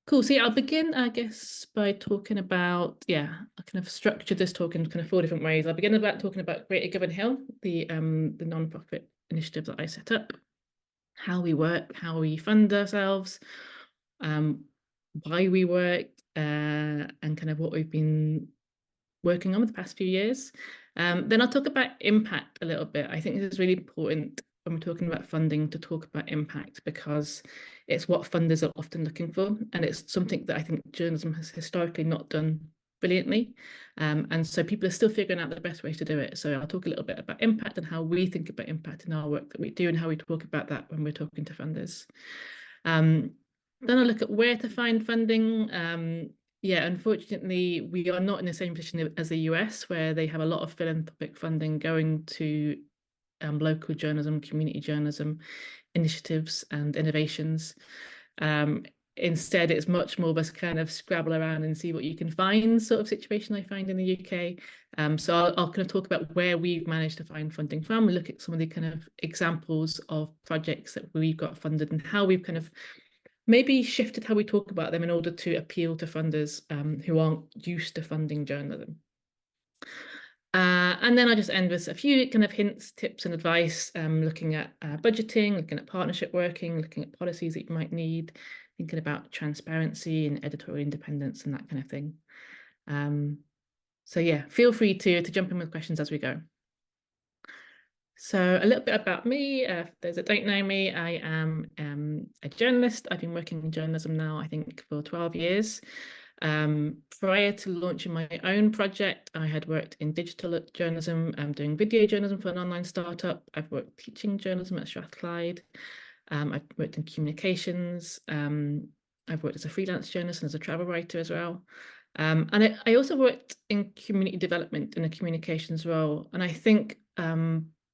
Cool. So yeah, I'll begin, I guess, by talking about, I kind of structured this talk in kind of four different ways. I'll begin about talking about Greater Govanhill, the non-profit initiative that I set up, how we work, how we fund ourselves, why we work, and kind of what we've been working on for the past few years. Then I'll talk about impact a little bit. I think this is really important when we're talking about funding to talk about impact, because it's what funders are often looking for, and it's something that I think journalism has historically not done brilliantly. And so people are still figuring out the best way to do it. So I'll talk a little bit about impact and how we think about impact in our work that we do and how we talk about that when we're talking to funders. Then I'll look at where to find funding. Unfortunately, we are not in the same position as the US, where they have a lot of philanthropic funding going to local journalism, community journalism initiatives and innovations. Instead, it's much more of a kind of scrabble around and see what you can find sort of situation I find in the UK. So I'll kind of talk about where we've managed to find funding from. We'll look at some of the kind of examples of projects that we've got funded and how we've kind of maybe shifted how we talk about them in order to appeal to funders who aren't used to funding journalism. And then I'll just end with a few kind of hints, tips and advice, looking at budgeting, looking at partnership working, looking at policies that you might need, thinking about transparency and editorial independence and that kind of thing. So yeah, feel free to jump in with questions as we go. So a little bit about me, for those that don't know me, I am a journalist. I've been working in journalism now, I think, for 12 years. Prior to launching my own project, I had worked in digital journalism, doing video journalism for an online startup. I've worked teaching journalism at Strathclyde. I've worked in communications. I've worked as a freelance journalist and as a travel writer as well. And I also worked in community development in a communications role. And I think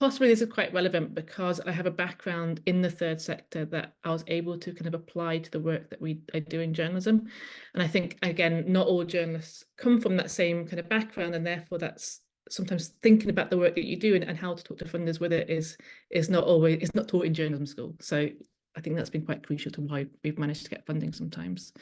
possibly this is quite relevant because I have a background in the third sector that I was able to kind of apply to the work that I do in journalism. And I think, again, not all journalists come from that same kind of background, and therefore that's sometimes thinking about the work that you do and how to talk to funders with it is not taught in journalism school. So I think that's been quite crucial to why we've managed to get funding sometimes.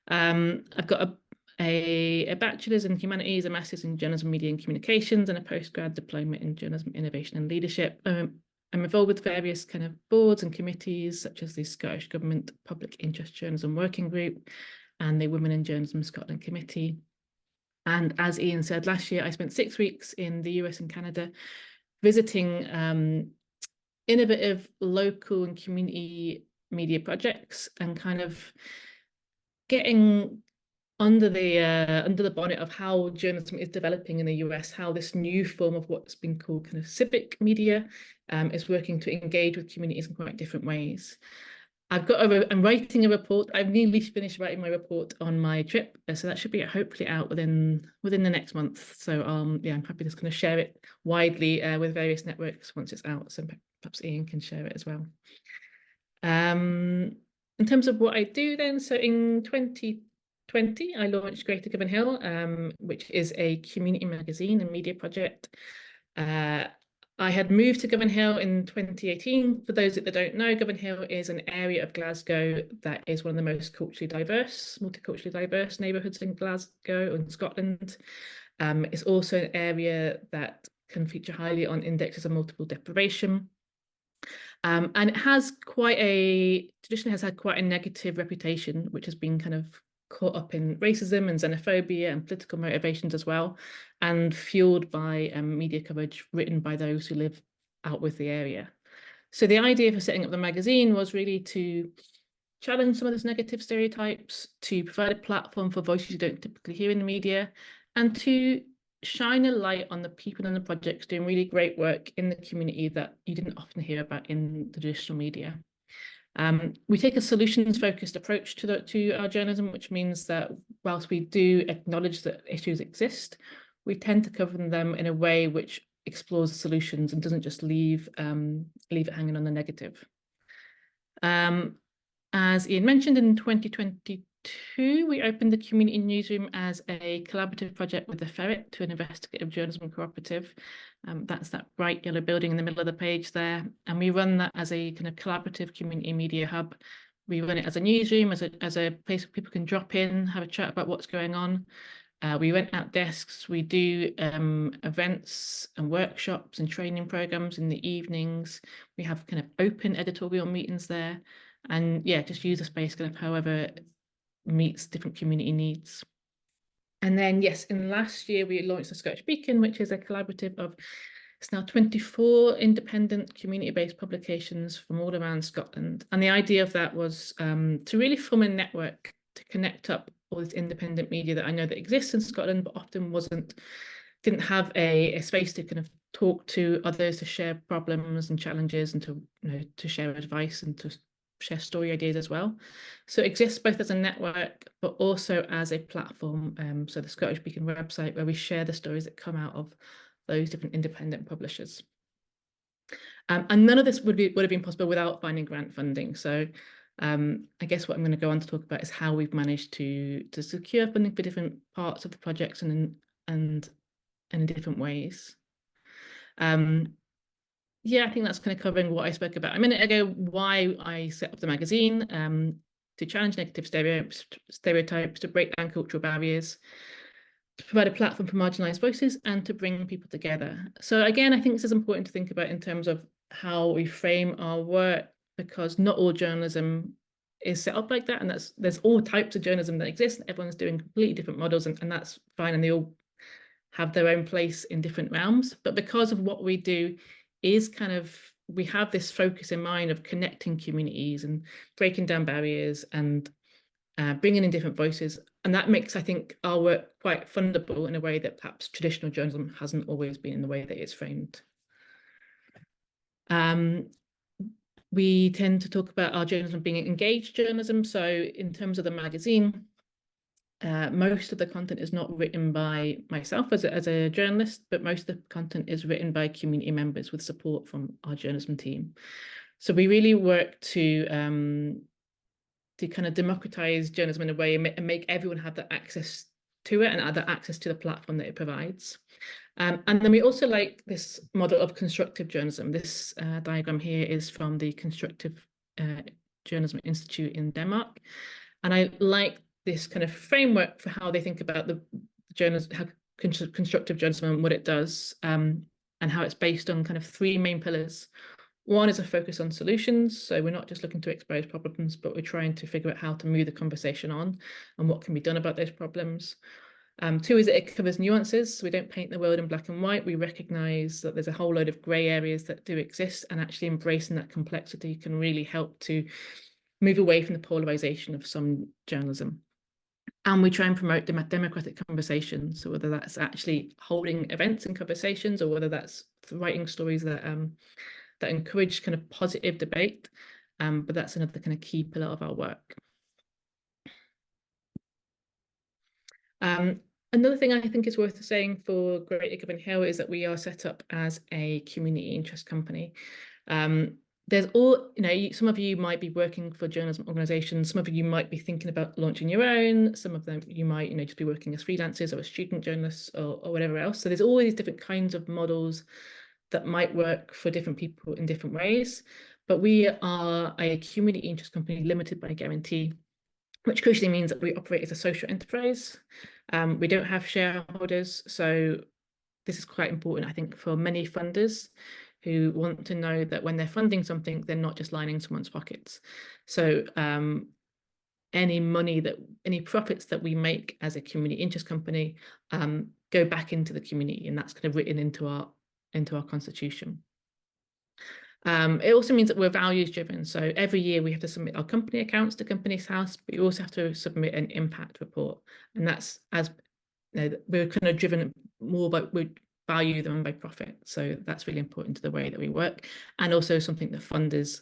I've got a bachelor's in humanities, a master's in journalism, media and communications, and a postgrad diploma in journalism, innovation and leadership. I'm involved with various kind of boards and committees, such as the Scottish Government Public Interest Journalism Working Group and the Women in Journalism Scotland Committee. And as Ian said, last year I spent 6 weeks in the US and Canada visiting innovative local and community media projects and kind of getting under the bonnet of how journalism is developing in the US, how this new form of what's been called kind of civic media is working to engage with communities in quite different ways. I'm writing a report. I've nearly finished writing my report on my trip, so that should be hopefully out within the next month. So I'm happy to kind of share it widely with various networks once it's out. So perhaps Ian can share it as well. In terms of what I do then, so in 2020, I launched Greater Govanhill, which is a community magazine and media project. I had moved to Govanhill in 2018. For those that don't know, Govanhill is an area of Glasgow that is one of the most multiculturally diverse neighbourhoods in Glasgow and Scotland. It's also an area that can feature highly on indexes of multiple deprivation. And it has traditionally has had quite a negative reputation, which has been kind of caught up in racism and xenophobia and political motivations as well, and fueled by media coverage written by those who live out with the area. So the idea for setting up the magazine was really to challenge some of those negative stereotypes, to provide a platform for voices you don't typically hear in the media, and to shine a light on the people and the projects doing really great work in the community that you didn't often hear about in the traditional media. We take a solutions-focused approach to our journalism, which means that whilst we do acknowledge that issues exist, we tend to cover them in a way which explores solutions and doesn't just leave it hanging on the negative. As Ian mentioned, in 2022, we opened the Community Newsroom as a collaborative project with the Ferret to an investigative journalism cooperative. That's that bright yellow building in the middle of the page there. And we run that as a kind of collaborative community media hub We run it as a newsroom, as a place where people can drop in, have a chat about what's going on. We rent out desks. We do events and workshops and training programs in the evenings. We have kind of open editorial meetings there, and yeah, just use the space kind of however meets different community needs. And then, yes, in last year, we launched the Scottish Beacon, which is a collaborative of, it's now 24 independent community-based publications from all around Scotland. And the idea of that was to really form a network to connect up all this independent media that I know that exists in Scotland, but often didn't have a space to kind of talk to others, to share problems and challenges, and to share advice and to share story ideas as well. So it exists both as a network, but also as a platform. So the Scottish Beacon website, where we share the stories that come out of those different independent publishers. And none of this would have been possible without finding grant funding. So I guess what I'm going to go on to talk about is how we've managed to secure funding for different parts of the projects and in different ways. Yeah, I think that's kind of covering what I spoke about a minute ago, why I set up the magazine, to challenge negative stereotypes, to break down cultural barriers, to provide a platform for marginalised voices, and to bring people together. So again, I think this is important to think about in terms of how we frame our work, because not all journalism is set up like that, and there's all types of journalism that exist. Everyone's doing completely different models, and that's fine, and they all have their own place in different realms. But because of what we do is kind of, we have this focus in mind of connecting communities and breaking down barriers and bringing in different voices. And that makes, I think, our work quite fundable in a way that perhaps traditional journalism hasn't always been in the way that it's framed. We tend to talk about our journalism being engaged journalism. So in terms of the magazine, most of the content is not written by myself as a journalist, but most of the content is written by community members with support from our journalism team. So we really work to kind of democratize journalism in a way and make everyone have the access to it and the access to the platform that it provides. And then we also like this model of constructive journalism. This diagram here is from the Constructive Journalism Institute in Denmark. And I like this kind of framework for how they think about the constructive journalism and what it does, and how it's based on kind of three main pillars. One is a focus on solutions. So we're not just looking to expose problems, but we're trying to figure out how to move the conversation on and what can be done about those problems. Two is that it covers nuances. So we don't paint the world in black and white. We recognise that there's a whole load of grey areas that do exist, and actually embracing that complexity can really help to move away from the polarisation of some journalism. And we try and promote democratic conversations. So whether that's actually holding events and conversations, or whether that's writing stories that that encourage kind of positive debate. But that's another kind of key pillar of our work. Another thing I think is worth saying for Greater Govanhill is that we are set up as a community interest company. There's all, some of you might be working for journalism organisations, some of you might be thinking about launching your own, some of them you might, just be working as freelancers or as student journalists or whatever else. So there's all these different kinds of models that might work for different people in different ways. But we are a community interest company limited by guarantee, which crucially means that we operate as a social enterprise. We don't have shareholders, so this is quite important, I think, for many funders who want to know that when they're funding something, they're not just lining someone's pockets. So any profits that we make as a community interest company go back into the community, and that's kind of written into our constitution. It also means that we're values driven. So every year we have to submit our company accounts to Companies House, but you also have to submit an impact report. And that's we're kind of driven more by value than by profit. So that's really important to the way that we work, and also something that funders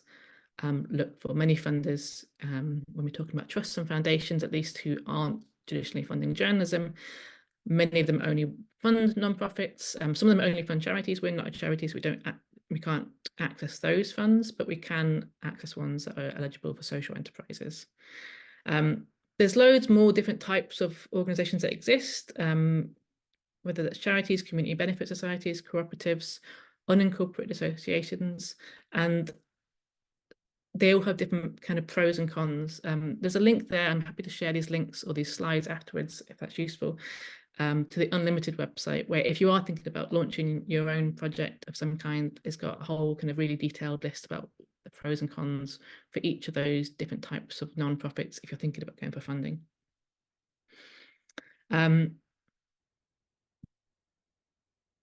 look for. Many funders, when we're talking about trusts and foundations, at least, who aren't traditionally funding journalism, many of them only fund non-profits. Some of them only fund charities. We're not a charity, so we can't access those funds, but we can access ones that are eligible for social enterprises. There's loads more different types of organisations that exist, whether that's charities, community benefit societies, cooperatives, unincorporated associations, and they all have different kind of pros and cons. There's a link there. I'm happy to share these links or these slides afterwards if that's useful, to the Unlimited website, where if you are thinking about launching your own project of some kind, it's got a whole kind of really detailed list about the pros and cons for each of those different types of nonprofits if you're thinking about going for funding.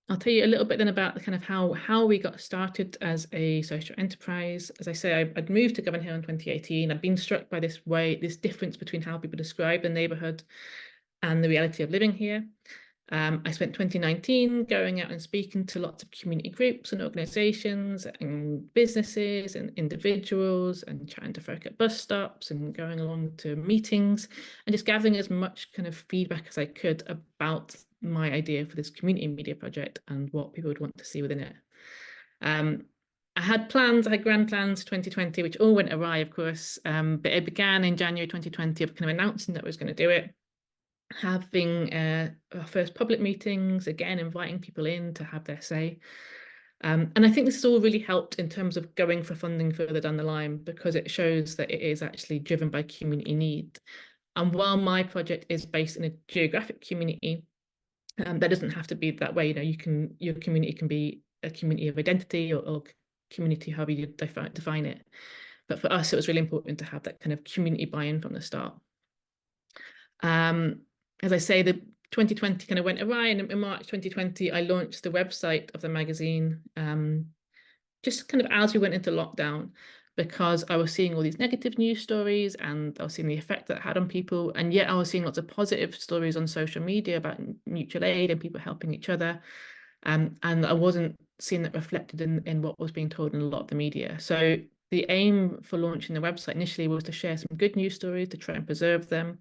I'll tell you a little bit then about the kind of how we got started as a social enterprise. As I say, I'd moved to Govanhill in 2018. I'd been struck by this difference between how people describe the neighbourhood and the reality of living here. I spent 2019 going out and speaking to lots of community groups and organisations and businesses and individuals, and chatting to folk at bus stops and going along to meetings and just gathering as much kind of feedback as I could about my idea for this community media project and what people would want to see within it. I had grand plans for 2020, which all went awry, of course, but it began in January 2020 of kind of announcing that I was going to do it, having our first public meetings, again, inviting people in to have their say. And I think this has all really helped in terms of going for funding further down the line, because it shows that it is actually driven by community need. And while my project is based in a geographic community, that doesn't have to be that way. Your community can be a community of identity or community, however you define it. But for us, it was really important to have that kind of community buy-in from the start. As I say, the 2020 kind of went awry, and in March 2020, I launched the website of the magazine, just kind of as we went into lockdown, because I was seeing all these negative news stories and I was seeing the effect that had on people. And yet I was seeing lots of positive stories on social media about mutual aid and people helping each other. And I wasn't seeing that reflected in what was being told in a lot of the media. So the aim for launching the website initially was to share some good news stories, to try and preserve them,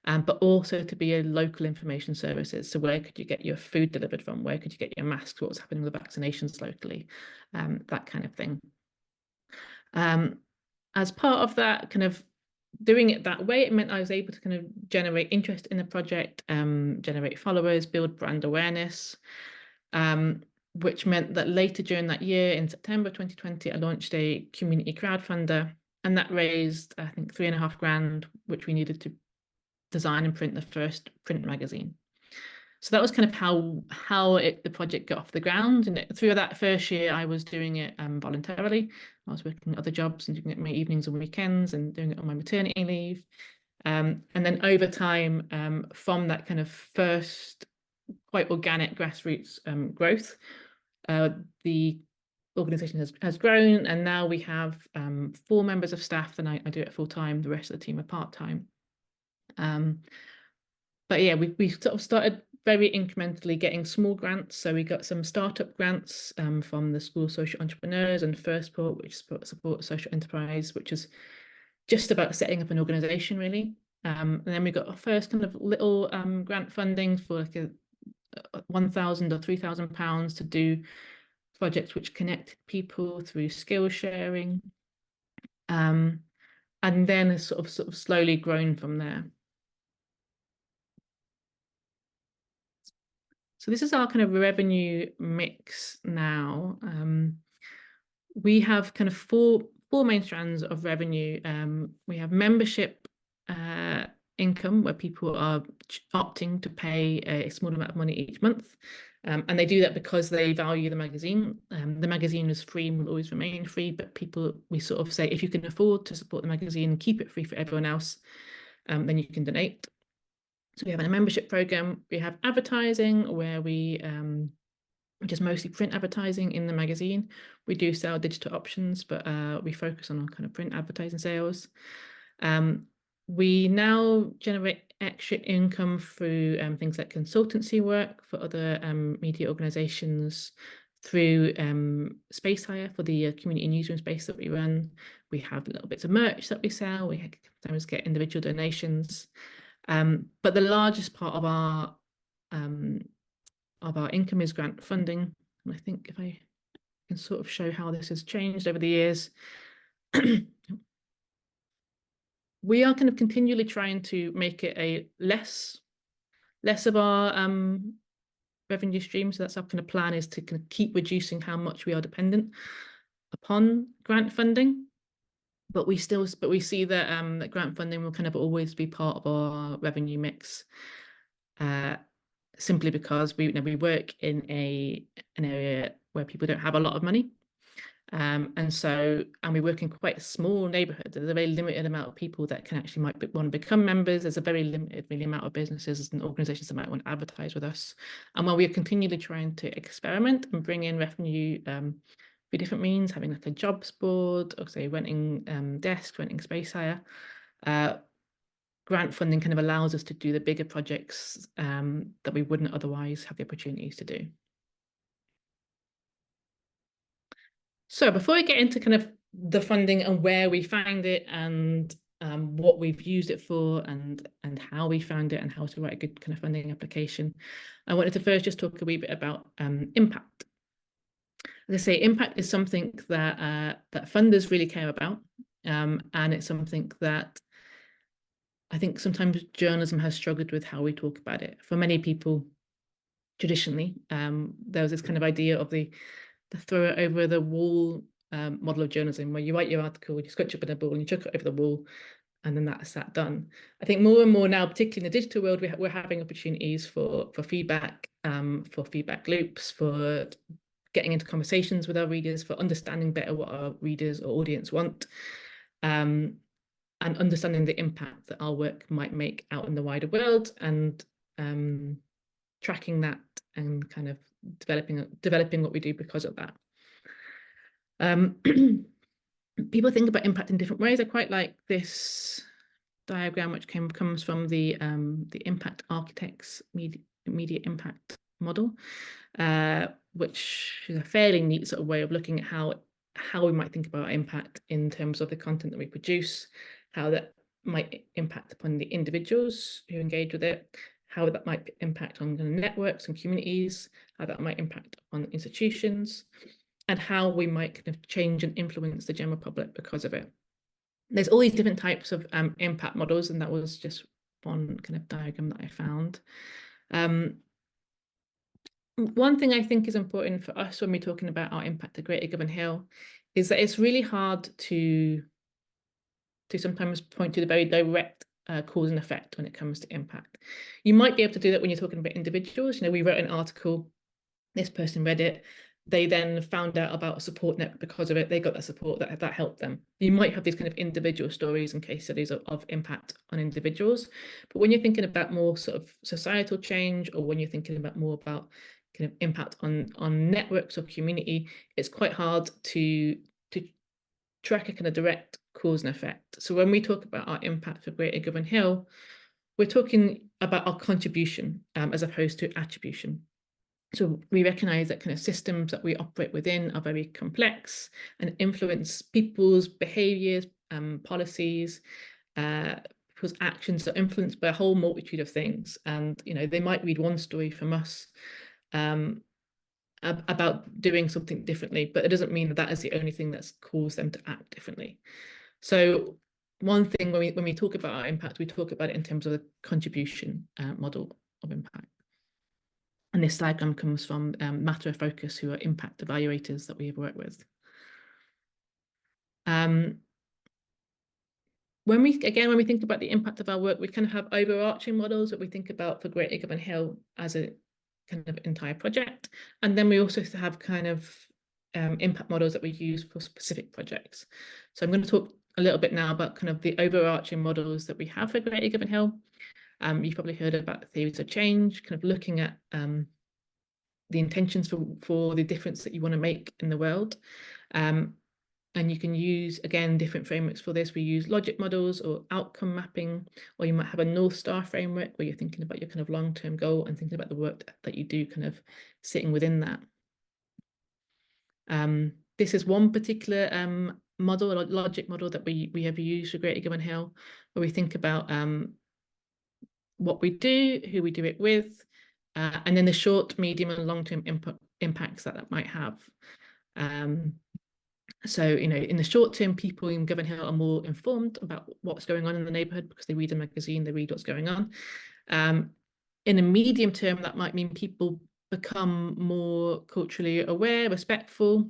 but also to be a local information services. So where could you get your food delivered from? Where could you get your masks? What was happening with the vaccinations locally? That kind of thing. As part of that, kind of doing it that way, it meant I was able to kind of generate interest in the project, generate followers, build brand awareness, which meant that later during that year, in September 2020, I launched a community crowdfunder, and that raised, I think, £3,500, which we needed to design and print the first print magazine. So that was kind of how the project got off the ground. And through that first year, I was doing it voluntarily. I was working other jobs and doing it in my evenings and weekends and doing it on my maternity leave. And then over time, from that kind of first quite organic grassroots growth, the organisation has grown, and now we have 4 members of staff, and I do it full time. The rest of the team are part time. But yeah, we sort of started very incrementally getting small grants. So we got some startup grants from the School of Social Entrepreneurs and Firstport, which supports social enterprise, which is just about setting up an organisation, really. And then we got our first kind of little grant funding for like a £1,000 or £3,000 to do projects which connect people through skill sharing. And then has sort of slowly grown from there. So this is our kind of revenue mix now. We have kind of four main strands of revenue. We have membership income, where people are opting to pay a small amount of money each month. And they do that because they value the magazine. The magazine is free and will always remain free, but we sort of say, if you can afford to support the magazine and keep it free for everyone else, then you can donate. So we have a membership program. We have advertising, where which is mostly print advertising in the magazine. We do sell digital options, but we focus on kind of print advertising sales. We now generate extra income through things like consultancy work for other media organisations, through space hire for the community newsroom space that we run. We have little bits of merch that we sell. We sometimes get individual donations. But the largest part of our income is grant funding. And I think if I can sort of show how this has changed over the years, we are kind of continually trying to make it a less of our revenue stream. So that's our kind of plan, is to kind of keep reducing how much we are dependent upon grant funding. but we see that that grant funding will kind of always be part of our revenue mix, simply because we work in an area where people don't have a lot of money. And we work in quite a small neighbourhood. There's a very limited amount of people that can actually want to become members. There's a very limited really amount of businesses and organisations that might want to advertise with us. And while we are continually trying to experiment and bring in revenue through different means, having like a jobs board, or say renting desks, renting space hire, grant funding kind of allows us to do the bigger projects that we wouldn't otherwise have the opportunities to do. So before I get into kind of the funding and where we find it and what we've used it for and how we found it and how to write a good kind of funding application, I wanted to first just talk a wee bit about impact. As I say, impact is something that that funders really care about, and it's something that I think sometimes journalism has struggled with how we talk about it. For many people, traditionally, there was this kind of idea of the throw it over the wall model of journalism, where you write your article, you scratch up in a ball and you chuck it over the wall, and then that's that done. I think more and more now, particularly in the digital world, we're having opportunities for feedback, for feedback loops, for getting into conversations with our readers, for understanding better what our readers or audience want, and understanding the impact that our work might make out in the wider world, and tracking that and kind of developing what we do because of that. People think about impact in different ways. I quite like this diagram, which comes from the Impact Architects media impact model, which is a fairly neat sort of way of looking at how we might think about impact in terms of the content that we produce, how that might impact upon the individuals who engage with it, how that might impact on the networks and communities, how that might impact on institutions, and how we might kind of change and influence the general public because of it. There's all these different types of impact models, and that was just one kind of diagram that I found. One thing I think is important for us when we're talking about our impact at Greater Govanhill is that it's really hard to sometimes point to the very direct cause and effect when it comes to impact. You might be able to do that when you're talking about individuals. We wrote an article, this person read it, they then found out about a support network because of it, they got that support that helped them. You might have these kind of individual stories and case studies of impact on individuals, but when you're thinking about more sort of societal change, or when you're thinking about more about kind of impact on networks or community, it's quite hard to track a kind of direct cause and effect. So when we talk about our impact for Greater Govanhill, we're talking about our contribution as opposed to attribution. So we recognise that kind of systems that we operate within are very complex and influence people's behaviours, policies, people's actions are influenced by a whole multitude of things. And they might read one story from us about doing something differently, but it doesn't mean that is the only thing that's caused them to act differently. So one thing when we talk about our impact, we talk about it in terms of the contribution model of impact. And this diagram comes from Matter of Focus, who are impact evaluators that we have worked with. When we think about the impact of our work, we kind of have overarching models that we think about for Greater Govanhill as a kind of entire project. And then we also have kind of impact models that we use for specific projects. So I'm going to talk a little bit now about kind of the overarching models that we have for Greater Govanhill. You've probably heard about the theories of change, kind of looking at the intentions for the difference that you want to make in the world. And you can use, again, different frameworks for this. We use logic models or outcome mapping, or you might have a North Star framework where you're thinking about your kind of long-term goal and thinking about the work that you do kind of sitting within that. This is one particular model, a logic model that we have used for Greater Govanhill, where we think about what we do, who we do it with, and then the short, medium, and long-term impacts that might have. So, in the short term, people in Govanhill are more informed about what's going on in the neighbourhood because they read a magazine, they read what's going on. In a medium term, that might mean people become more culturally aware, respectful,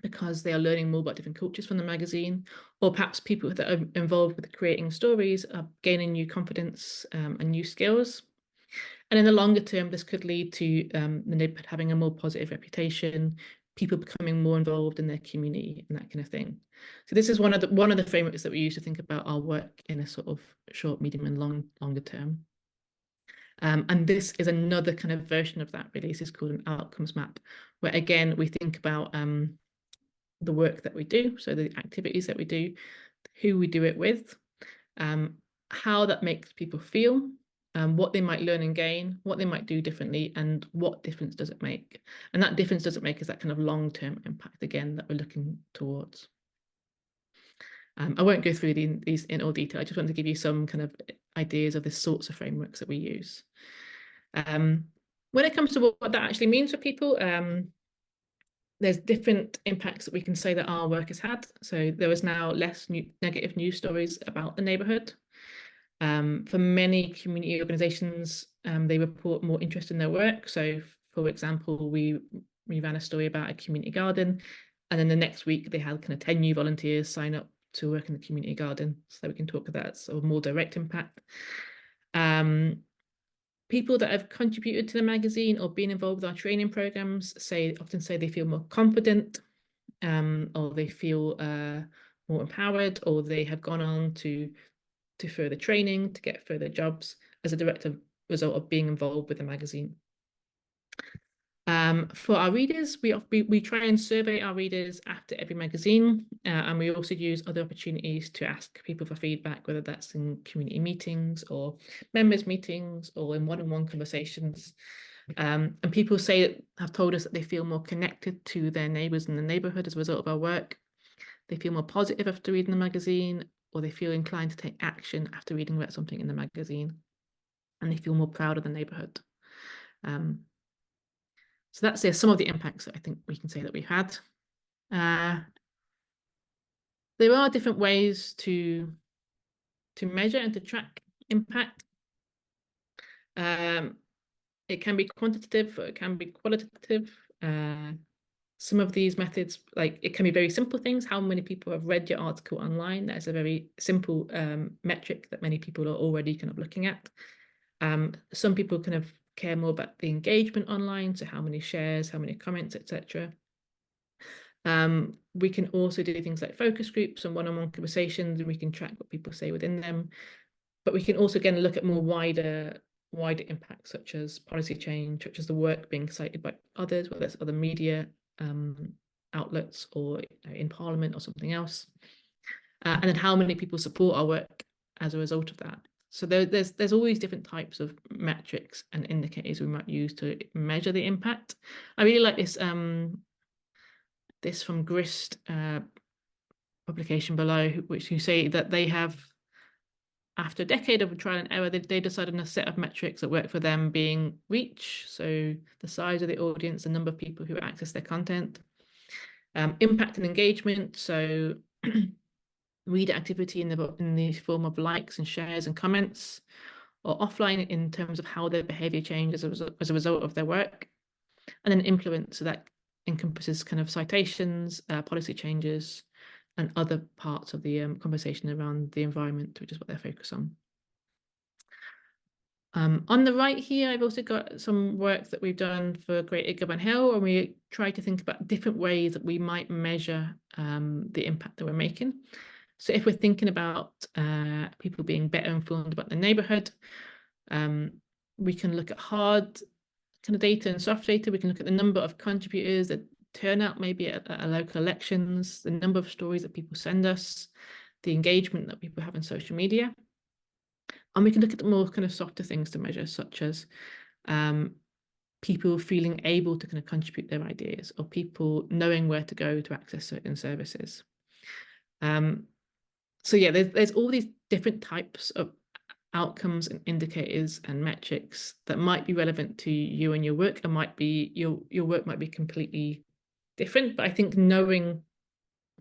because they are learning more about different cultures from the magazine, or perhaps people that are involved with creating stories are gaining new confidence and new skills. And in the longer term, this could lead to the neighbourhood having a more positive reputation, people becoming more involved in their community and that kind of thing. So this is one of the frameworks that we use to think about our work in a sort of short, medium and longer term. And this is another kind of version of that really. This is called an outcomes map, where again, we think about the work that we do, so the activities that we do, who we do it with, how that makes people feel, what they might learn and gain, what they might do differently, and what difference does it make? And that difference does it make is that kind of long-term impact again that we're looking towards. I won't go through these in all detail. I just want to give you some kind of ideas of the sorts of frameworks that we use. When it comes to what that actually means for people, there's different impacts that we can say that our work has had. So there is now less negative news stories about the neighbourhood. For many community organisations, they report more interest in their work. So, for example, we ran a story about a community garden, and then the next week they had kind of 10 new volunteers sign up to work in the community garden. So we can talk about that sort of more direct impact. People that have contributed to the magazine or been involved with our training programs often say they feel more confident, or they feel more empowered, or they have gone on to further training, to get further jobs as a direct result of being involved with the magazine. For our readers, we try and survey our readers after every magazine, and we also use other opportunities to ask people for feedback, whether that's in community meetings or members meetings or in one-on-one conversations. And people have told us that they feel more connected to their neighbours in the neighbourhood as a result of our work. They feel more positive after reading the magazine, or they feel inclined to take action after reading about something in the magazine, and they feel more proud of the neighbourhood. So that's some of the impacts that I think we can say that we've had. There are different ways to measure and to track impact. It can be quantitative, or it can be qualitative. Some of these methods, like it can be very simple things. How many people have read your article online? That is a very simple metric that many people are already kind of looking at. Some people kind of care more about the engagement online, so how many shares, how many comments, etc. We can also do things like focus groups and one-on-one conversations, and we can track what people say within them. But we can also again look at more wider impacts, such as policy change, such as the work being cited by others, whether it's other media outlets or in Parliament or something else, and then how many people support our work as a result of that. So there's all these different types of metrics and indicators we might use to measure the impact. I really like this this from Grist publication below, who say that they have, after a decade of trial and error, they decided on a set of metrics that work for them, being reach, so the size of the audience, the number of people who access their content, impact and engagement, so reader activity in the form of likes and shares and comments, or offline in terms of how their behaviour changes as a result of their work, and then influence, so that encompasses kind of citations, policy changes, and other parts of the conversation around the environment, which is what they're focused on. On the right here, I've also got some work that we've done for Greater Govanhill, and we try to think about different ways that we might measure the impact that we're making. So if we're thinking about people being better informed about the neighbourhood, we can look at hard kind of data and soft data. We can look at the number of contributors, the turnout maybe at local elections, the number of stories that people send us, the engagement that people have on social media. And we can look at the more kind of softer things to measure, such as people feeling able to kind of contribute their ideas, or people knowing where to go to access certain services. So yeah, there's all these different types of outcomes and indicators and metrics that might be relevant to you and your work, and might be your work might be completely different. But I think knowing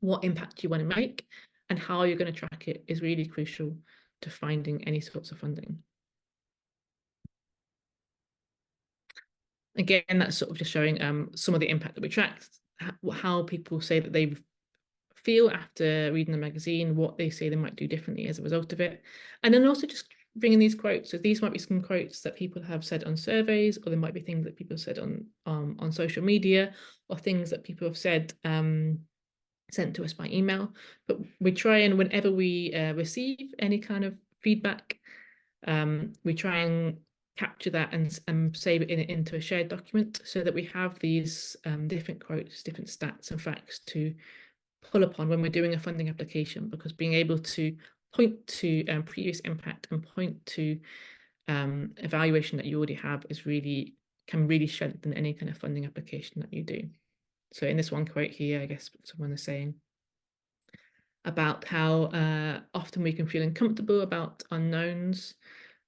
what impact you want to make and how you're going to track it is really crucial to finding any sorts of funding. Again, that's sort of just showing some of the impact that we tracked. how people say that they feel after reading the magazine, what they say they might do differently as a result of it. And then also just bringing these quotes. So these might be some quotes that people have said on surveys, or there might be things that people have said on social media, or things that people have said sent to us by email. But we try, and whenever we receive any kind of feedback, we try and capture that and save it into a shared document, so that we have these different quotes, different stats and facts to pull upon when we're doing a funding application, because being able to point to previous impact and point to evaluation that you already have can really strengthen any kind of funding application that you do. So in this one quote here, I guess someone is saying about how often we can feel uncomfortable about unknowns,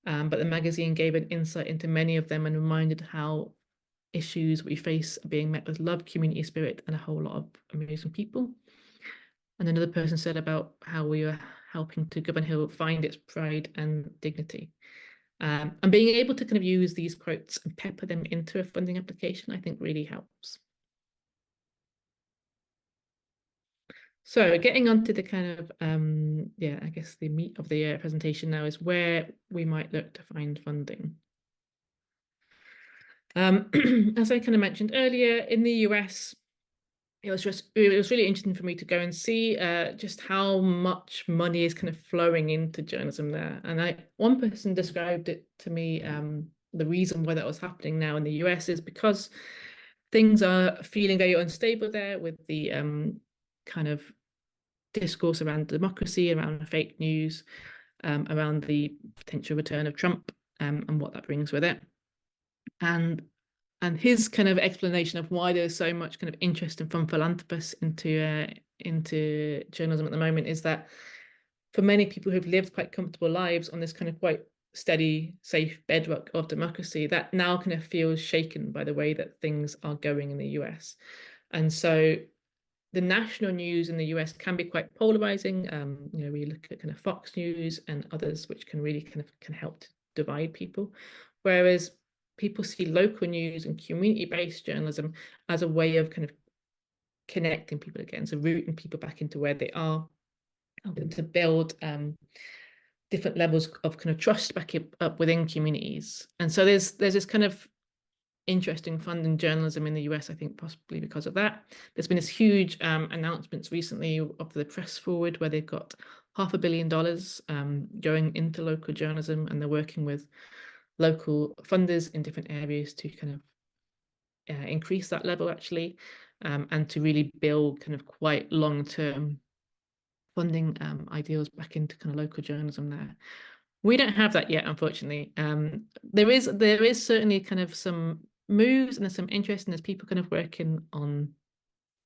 but the magazine gave an insight into many of them and reminded how issues we face are being met with love, community spirit, and a whole lot of amazing people. And another person said about how we are helping to Govanhill find its pride and dignity. And being able to kind of use these quotes and pepper them into a funding application, I think really helps. So getting onto the kind of, I guess the meat of the presentation now is where we might look to find funding. As I kind of mentioned earlier, in the US, it was really interesting for me to go and see just how much money is kind of flowing into journalism there. And one person described it to me, the reason why that was happening now in the US is because things are feeling very unstable there with the kind of discourse around democracy, around fake news, around the potential return of Trump, and what that brings with it. And his kind of explanation of why there's so much kind of interest from philanthropists into journalism at the moment is that for many people who've lived quite comfortable lives on this kind of quite steady, safe bedrock of democracy, that now kind of feels shaken by the way that things are going in the US. And so the national news in the US can be quite polarizing. We look at kind of Fox News and others, which can really can help to divide people. Whereas people see local news and community-based journalism as a way of kind of connecting people again, so rooting people back into where they are, helping to build different levels of kind of trust back up within communities. And so there's this kind of interesting fund in journalism in the US, I think possibly because of that. There's been this huge announcements recently of the press forward where they've got $500 million going into local journalism, and they're working with local funders in different areas to kind of increase that level actually, and to really build kind of quite long-term funding ideals back into kind of local journalism there. We don't have that yet, unfortunately. There is certainly kind of some moves and there's some interest, and there's people kind of working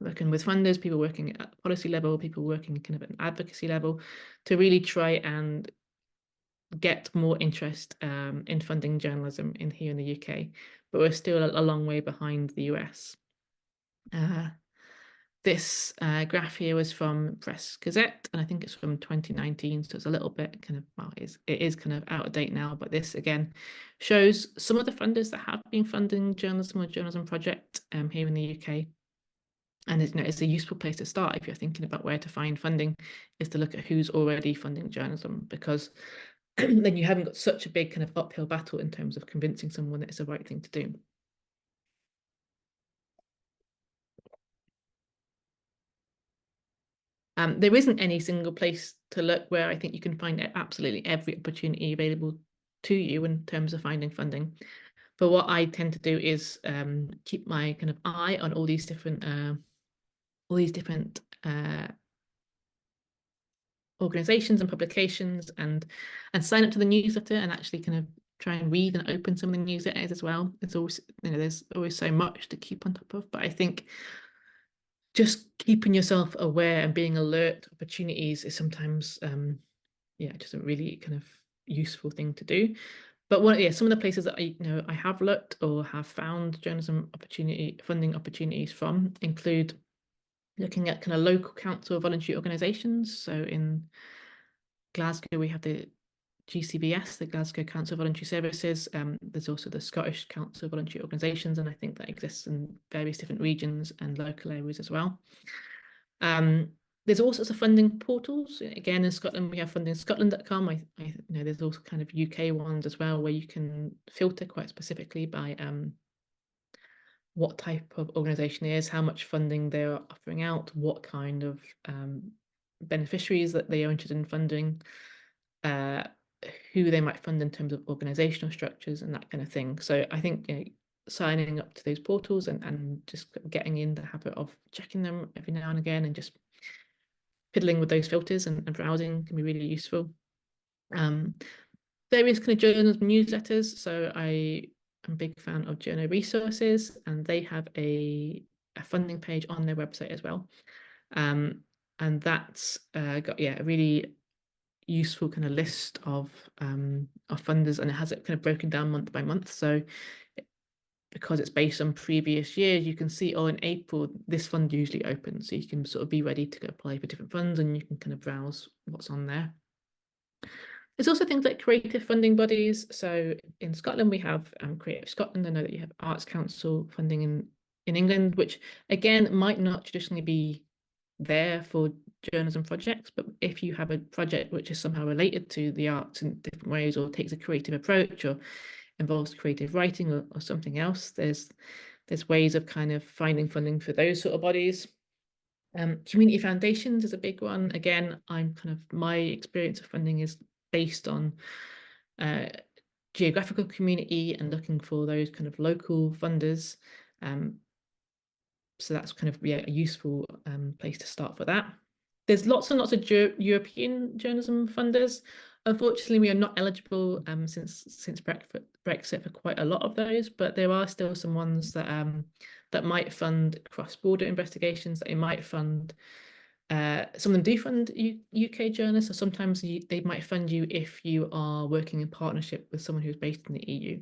with funders, people working at the policy level, people working kind of at an advocacy level to really try and get more interest in funding journalism here in the UK, but we're still a long way behind the US. This graph here was from Press Gazette, and I think it's from 2019, so it's a little bit kind of, well, it is kind of out of date now, but this again shows some of the funders that have been funding journalism or journalism project here in the UK. And it's a useful place to start if you're thinking about where to find funding, is to look at who's already funding journalism, because then you haven't got such a big kind of uphill battle in terms of convincing someone that it's the right thing to do. There isn't any single place to look where I think you can find absolutely every opportunity available to you in terms of finding funding. But what I tend to do is keep my kind of eye on all these different organizations and publications, and sign up to the newsletter and actually kind of try and read and open some of the newsletters as well. It's always, there's always so much to keep on top of, but I think just keeping yourself aware and being alert to opportunities is sometimes just a really kind of useful thing to do. But some of the places that I have looked or have found journalism funding opportunities from include looking at kind of local council voluntary organisations. So in Glasgow, we have the GCVS, the Glasgow Council of Voluntary Services. There's also the Scottish Council of Voluntary Organisations, and I think that exists in various different regions and local areas as well. There's all sorts of funding portals. Again, in Scotland, we have fundingscotland.com. I know there's also kind of UK ones as well, where you can filter quite specifically by what type of organisation it is, how much funding they're offering out, what kind of beneficiaries that they are interested in funding, who they might fund in terms of organisational structures and that kind of thing. So I think signing up to those portals and just getting in the habit of checking them every now and again and just fiddling with those filters and browsing can be really useful. Various kind of journals, newsletters. So I'm a big fan of Journal Resources, and they have a funding page on their website as well. And that's got a really useful kind of list of funders, and it has it kind of broken down month by month. So because it's based on previous years, you can see, oh, in April, this fund usually opens. So you can sort of be ready to apply for different funds, and you can kind of browse what's on there. There's also things like creative funding bodies. So in Scotland, we have Creative Scotland. I know that you have Arts Council funding in England, which again might not traditionally be there for journalism projects, but if you have a project which is somehow related to the arts in different ways, or takes a creative approach, or involves creative writing or something else, there's ways of kind of finding funding for those sort of bodies. Community foundations is a big one. Again, my experience of funding is based on geographical community and looking for those kind of local funders. So that's kind of a useful place to start for that. There's lots and lots of European journalism funders. Unfortunately, we are not eligible since Brexit for quite a lot of those, but there are still some ones that might fund cross-border investigations, that they might fund. Some of them do fund UK journalists, or sometimes they might fund you if you are working in partnership with someone who's based in the EU.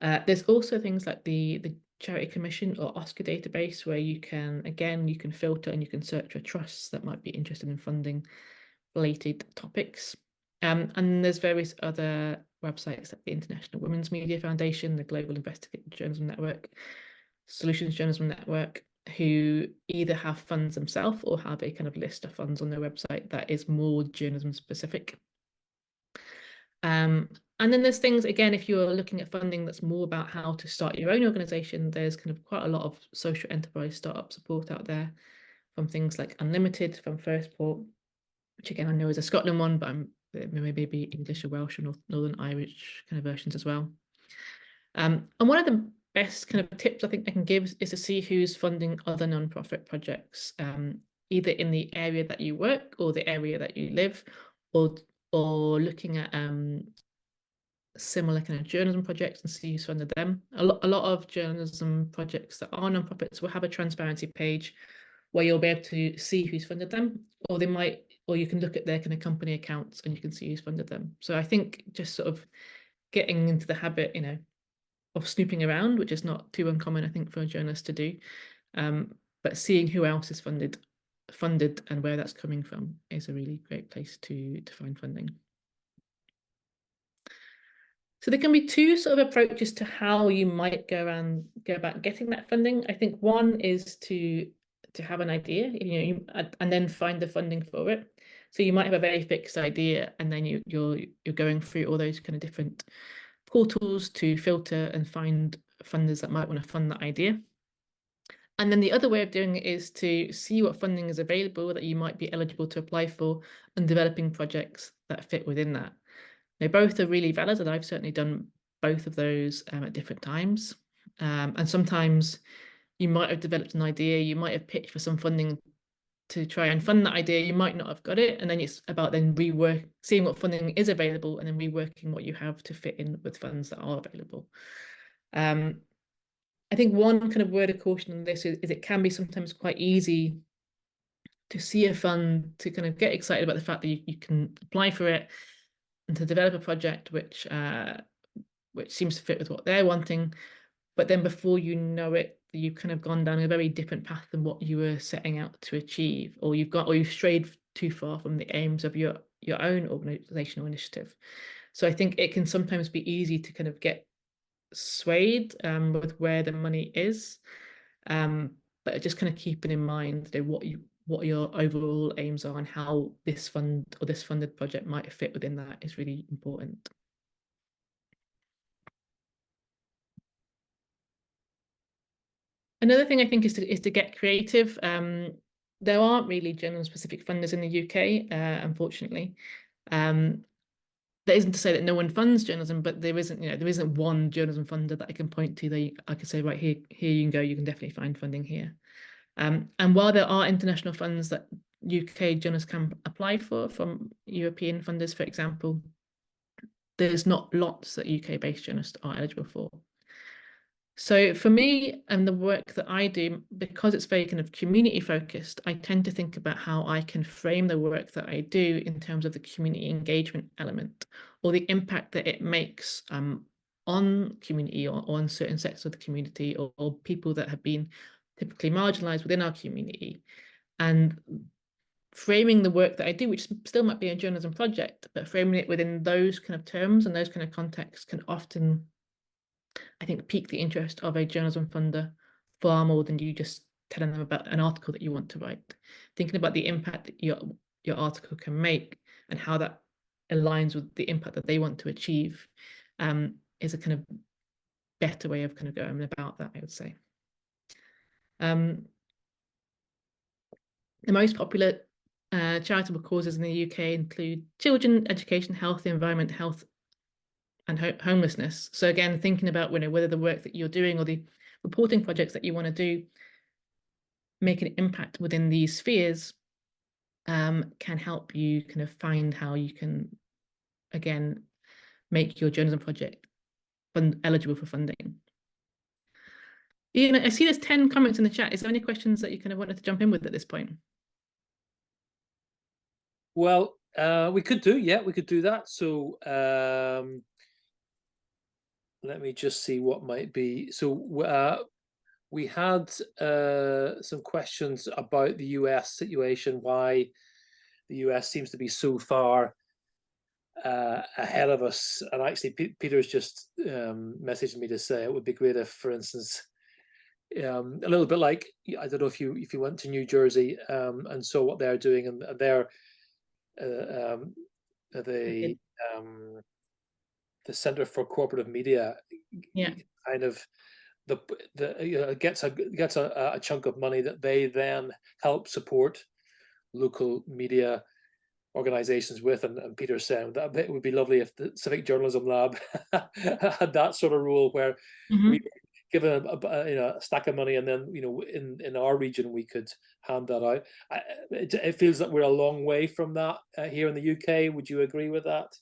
There's also things like the Charity Commission or Oscar database, where you can filter and you can search for trusts that might be interested in funding related topics. And there's various other websites like the International Women's Media Foundation, the Global Investigative Journalism Network, Solutions Journalism Network, who either have funds themselves or have a kind of list of funds on their website that is more journalism specific. And then there's things, again, if you're looking at funding that's more about how to start your own organisation, there's kind of quite a lot of social enterprise startup support out there, from things like Unlimited, from First Port, which again I know is a Scotland one, but maybe English or Welsh or Northern Irish kind of versions as well. And one of the best kind of tips I think I can give is to see who's funding other non-profit projects, either in the area that you work or the area that you live, or looking at similar kind of journalism projects and see who's funded them. A lot of journalism projects that are non-profits will have a transparency page where you'll be able to see who's funded them, or you can look at their kind of company accounts and you can see who's funded them. So I think just sort of getting into the habit, of snooping around, which is not too uncommon, I think, for a journalist to do, but seeing who else is funded and where that's coming from is a really great place to find funding. So there can be two sort of approaches to how you might go about getting that funding. I think one is to have an idea, and then find the funding for it. So you might have a very fixed idea, and then you're going through all those kind of different portals to filter and find funders that might want to fund that idea. And then the other way of doing it is to see what funding is available that you might be eligible to apply for, and developing projects that fit within that. They both are really valid, and I've certainly done both of those at different times. And sometimes you might have developed an idea, you might have pitched for some funding to try and fund that idea, you might not have got it, and then it's about then seeing what funding is available and then reworking what you have to fit in with funds that are available. I think one kind of word of caution on this is it can be sometimes quite easy to see a fund, to kind of get excited about the fact that you can apply for it, and to develop a project which seems to fit with what they're wanting, but then before you know it, you've kind of gone down a very different path than what you were setting out to achieve, or you've strayed too far from the aims of your your own organizational initiative. So I think it can sometimes be easy to kind of get swayed with where the money is, but just kind of keeping in mind, you know, what your overall aims are and how this fund or this funded project might fit within that is really important. Another thing I think is to get creative. There aren't really journalism-specific funders in the UK, unfortunately. That isn't to say that no one funds journalism, but there isn't one journalism funder that I can point to that I could say, right, here you can go, you can definitely find funding here. And while there are international funds that UK journalists can apply for from European funders, for example, there's not lots that UK-based journalists are eligible for. So for me and the work that I do, because it's very kind of community focused, I tend to think about how I can frame the work that I do in terms of the community engagement element or the impact that it makes on community or on certain sectors of the community or people that have been typically marginalized within our community. And framing the work that I do, which still might be a journalism project, but framing it within those kind of terms and those kind of contexts can often, I think, pique the interest of a journalism funder far more than you just telling them about an article that you want to write. Thinking about the impact that your article can make and how that aligns with the impact that they want to achieve is a kind of better way of kind of going about that, I would say. The most popular charitable causes in the UK include children, education, health, the environment, health, and homelessness. So again, thinking about whether the work that you're doing or the reporting projects that you want to do make an impact within these spheres can help you kind of find how you can, again, make your journalism project eligible for funding. Ian, I see there's 10 comments in the chat. Is there any questions that you kind of wanted to jump in with at this point? Well, we could do that. So let me just see what might be. So we had some questions about the US situation, why the US seems to be so far ahead of us. And actually, Peter's just messaged me to say it would be great if, for instance, a little bit like, I don't know if you went to New Jersey and saw what they're doing, and they're the Center for Cooperative Media, kind of gets a chunk of money that they then help support local media organizations with, and Peter's saying that it would be lovely if the Civic Journalism Lab had that sort of role where we give a stack of money, and then in our region we could hand that out. It feels that we're a long way from that here in the UK. Would you agree with that?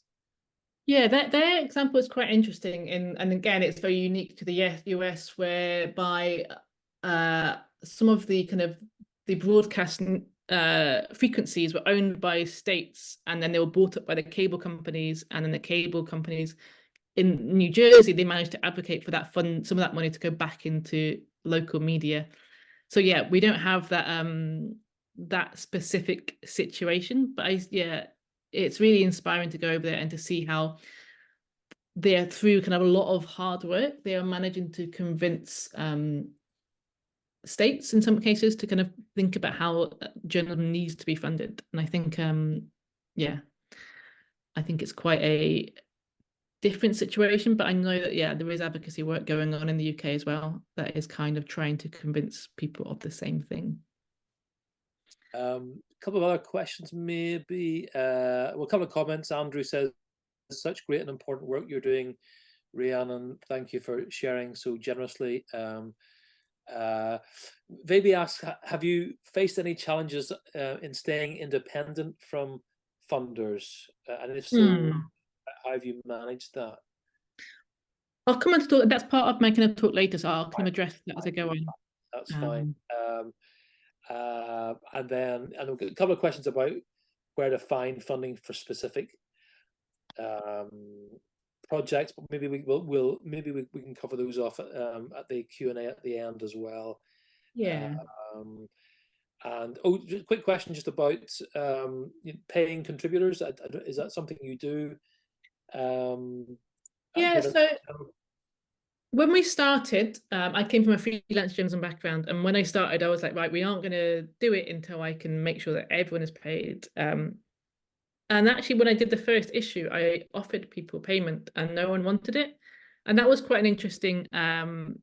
Yeah, their example is quite interesting, and again, it's very unique to the US, whereby some of the kind of the broadcast frequencies were owned by states, and then they were bought up by the cable companies, and then the cable companies in New Jersey, they managed to advocate for that fund, some of that money to go back into local media. So yeah, we don't have that that specific situation, but it's really inspiring to go over there and to see how they're, through kind of a lot of hard work, they are managing to convince states in some cases to kind of think about how journalism needs to be funded. And I think I think it's quite a different situation, but I know that there is advocacy work going on in the UK as well that is kind of trying to convince people of the same thing. A couple of other questions, maybe. A couple of comments. Andrew says, "Such great and important work you're doing, Rhiannon. Thank you for sharing so generously." Maybe ask, have you faced any challenges in staying independent from funders? And if so, how have you managed that? I'll come on to talk. That's part of my kind of talk later, so I'll kind of address that as I go on. That's fine. And then a couple of questions about where to find funding for specific projects, but maybe we can cover those off at the Q&A at the end as well. Yeah. And just a quick question just about paying contributors. Is that something you do? Yeah, so when we started, I came from a freelance journalism background, and when I started, I was like, right, we aren't going to do it until I can make sure that everyone is paid. And actually, when I did the first issue, I offered people payment, and no one wanted it, and that was quite an interesting kind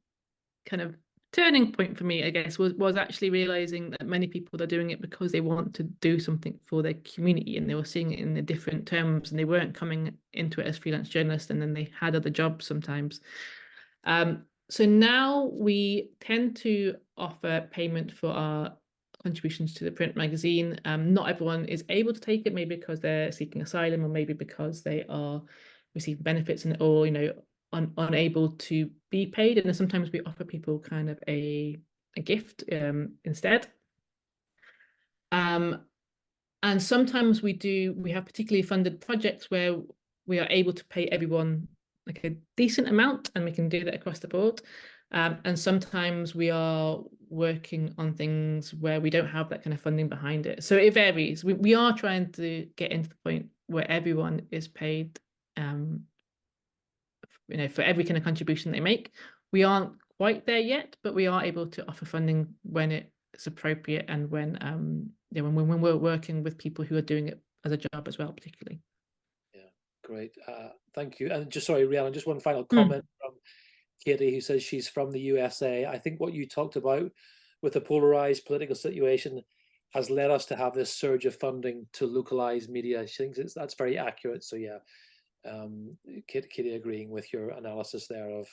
of turning point for me, I guess, was actually realizing that many people are doing it because they want to do something for their community, and they were seeing it in the different terms, and they weren't coming into it as freelance journalists, and then they had other jobs sometimes. So now we tend to offer payment for our contributions to the print magazine. Not everyone is able to take it, maybe because they're seeking asylum, or maybe because they are receiving benefits, and or unable to be paid. And then sometimes we offer people kind of a gift instead. And sometimes we have particularly funded projects where we are able to pay everyone like a decent amount, and we can do that across the board. And sometimes we are working on things where we don't have that kind of funding behind it. So it varies. We are trying to get into the point where everyone is paid, for every kind of contribution they make. We aren't quite there yet, but we are able to offer funding when it's appropriate, and when when we're working with people who are doing it as a job as well, particularly. Yeah, great. Thank you. And just sorry, Rhiannon, just one final comment from Katie, who says she's from the USA. I think what you talked about with the polarized political situation has led us to have this surge of funding to localize media. She thinks that's very accurate. So yeah, Katie agreeing with your analysis there of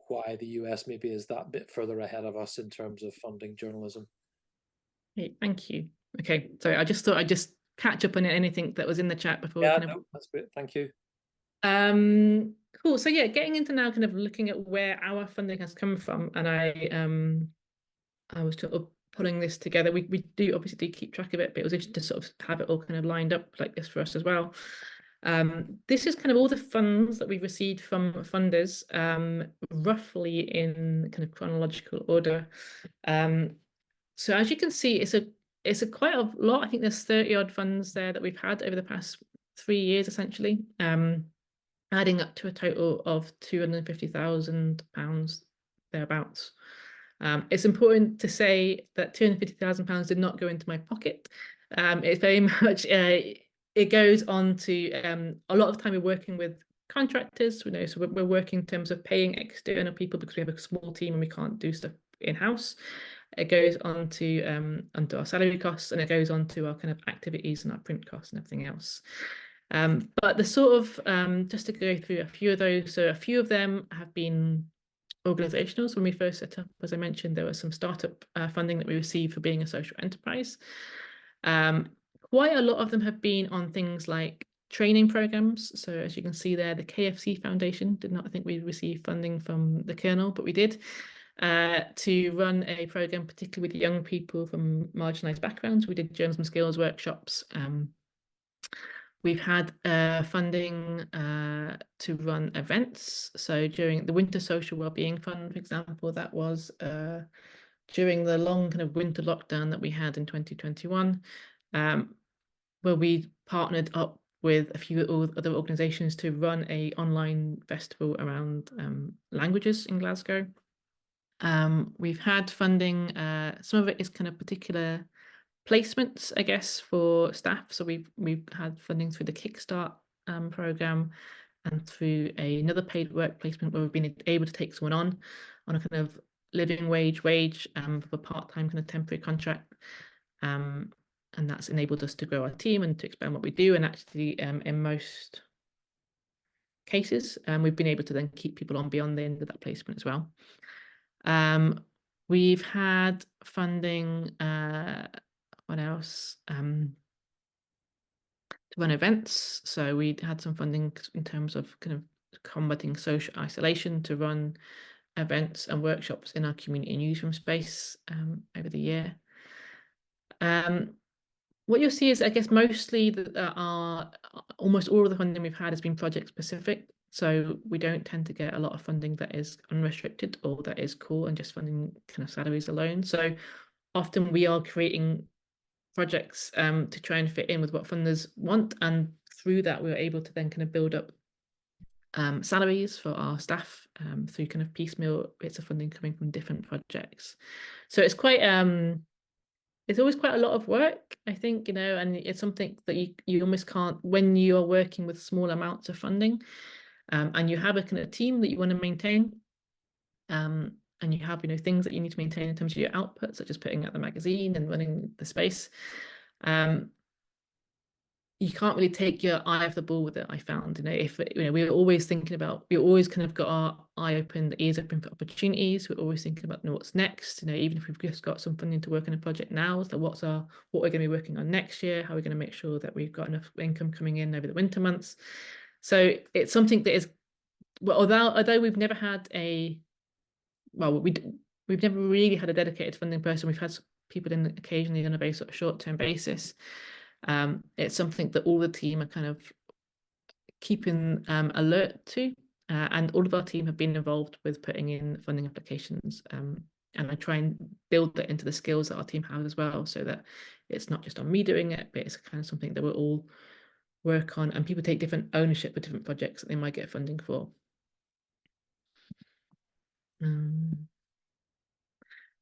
why the US maybe is that bit further ahead of us in terms of funding journalism. Great, thank you. Okay, so I just thought I'd just catch up on anything that was in the chat before. Yeah, no, that's great. Thank you. Cool. So yeah, getting into now kind of looking at where our funding has come from, and I was sort of putting this together. We do obviously keep track of it, but it was just to sort of have it all kind of lined up like this for us as well. This is kind of all the funds that we've received from funders, roughly in kind of chronological order. So as you can see, it's a quite a lot. I think there's 30 odd funds there that we've had over the past 3 years, essentially, adding up to a total of £250,000 thereabouts. It's important to say that £250,000 did not go into my pocket. It's very much it goes on to a lot of the time we're working with contractors, so we're working in terms of paying external people because we have a small team and we can't do stuff in-house. It goes on to onto our salary costs, and it goes on to our kind of activities and our print costs and everything else. But the sort of just to go through a few of those, so a few of them have been organizational. So when we first set up, as I mentioned, there was some startup funding that we received for being a social enterprise. Quite a lot of them have been on things like training programs. So as you can see there, the KFC Foundation did not think we received funding from the Colonel, but we did, to run a program, particularly with young people from marginalized backgrounds. We did journalism skills workshops. We've had funding to run events. So during the Winter Social Wellbeing Fund, for example, that was during the long kind of winter lockdown that we had in 2021, where we partnered up with a few other organisations to run an online festival around languages in Glasgow. We've had funding, some of it is kind of particular placements, I guess, for staff. So we've had funding through the Kickstart program, and through another paid work placement where we've been able to take someone on a kind of living wage for a part-time kind of temporary contract. And that's enabled us to grow our team and to expand what we do. And actually, in most cases, we've been able to then keep people on beyond the end of that placement as well. We've had funding, what else? To run events. So we had some funding in terms of kind of combating social isolation to run events and workshops in our community newsroom space over the year. What you'll see is, I guess, mostly that almost all of the funding we've had has been project specific. So we don't tend to get a lot of funding that is unrestricted or that is cool and just funding kind of salaries alone. So often we are creating projects to try and fit in with what funders want, and through that we were able to then kind of build up salaries for our staff through kind of piecemeal bits of funding coming from different projects. So it's quite it's always quite a lot of work, I think, and it's something that you almost can't, when you are working with small amounts of funding, and you have a kind of team that you want to maintain, and you have things that you need to maintain in terms of your output, such as putting out the magazine and running the space. You can't really take your eye off the ball with it. I found, if we're always thinking about, we always kind of got our eye open, the ears open for opportunities. We're always thinking about what's next. Even if we've just got some funding to work on a project now, so what we're going to be working on next year. How we're going to make sure that we've got enough income coming in over the winter months. So it's something that is, well, although we've never had we've never really had a dedicated funding person. We've had people in occasionally on a very sort of short-term basis. It's something that all the team are kind of keeping alert to, and all of our team have been involved with putting in funding applications, and I try and build that into the skills that our team have as well, so that it's not just on me doing it, but it's kind of something that we'll all work on, and people take different ownership of different projects that they might get funding for.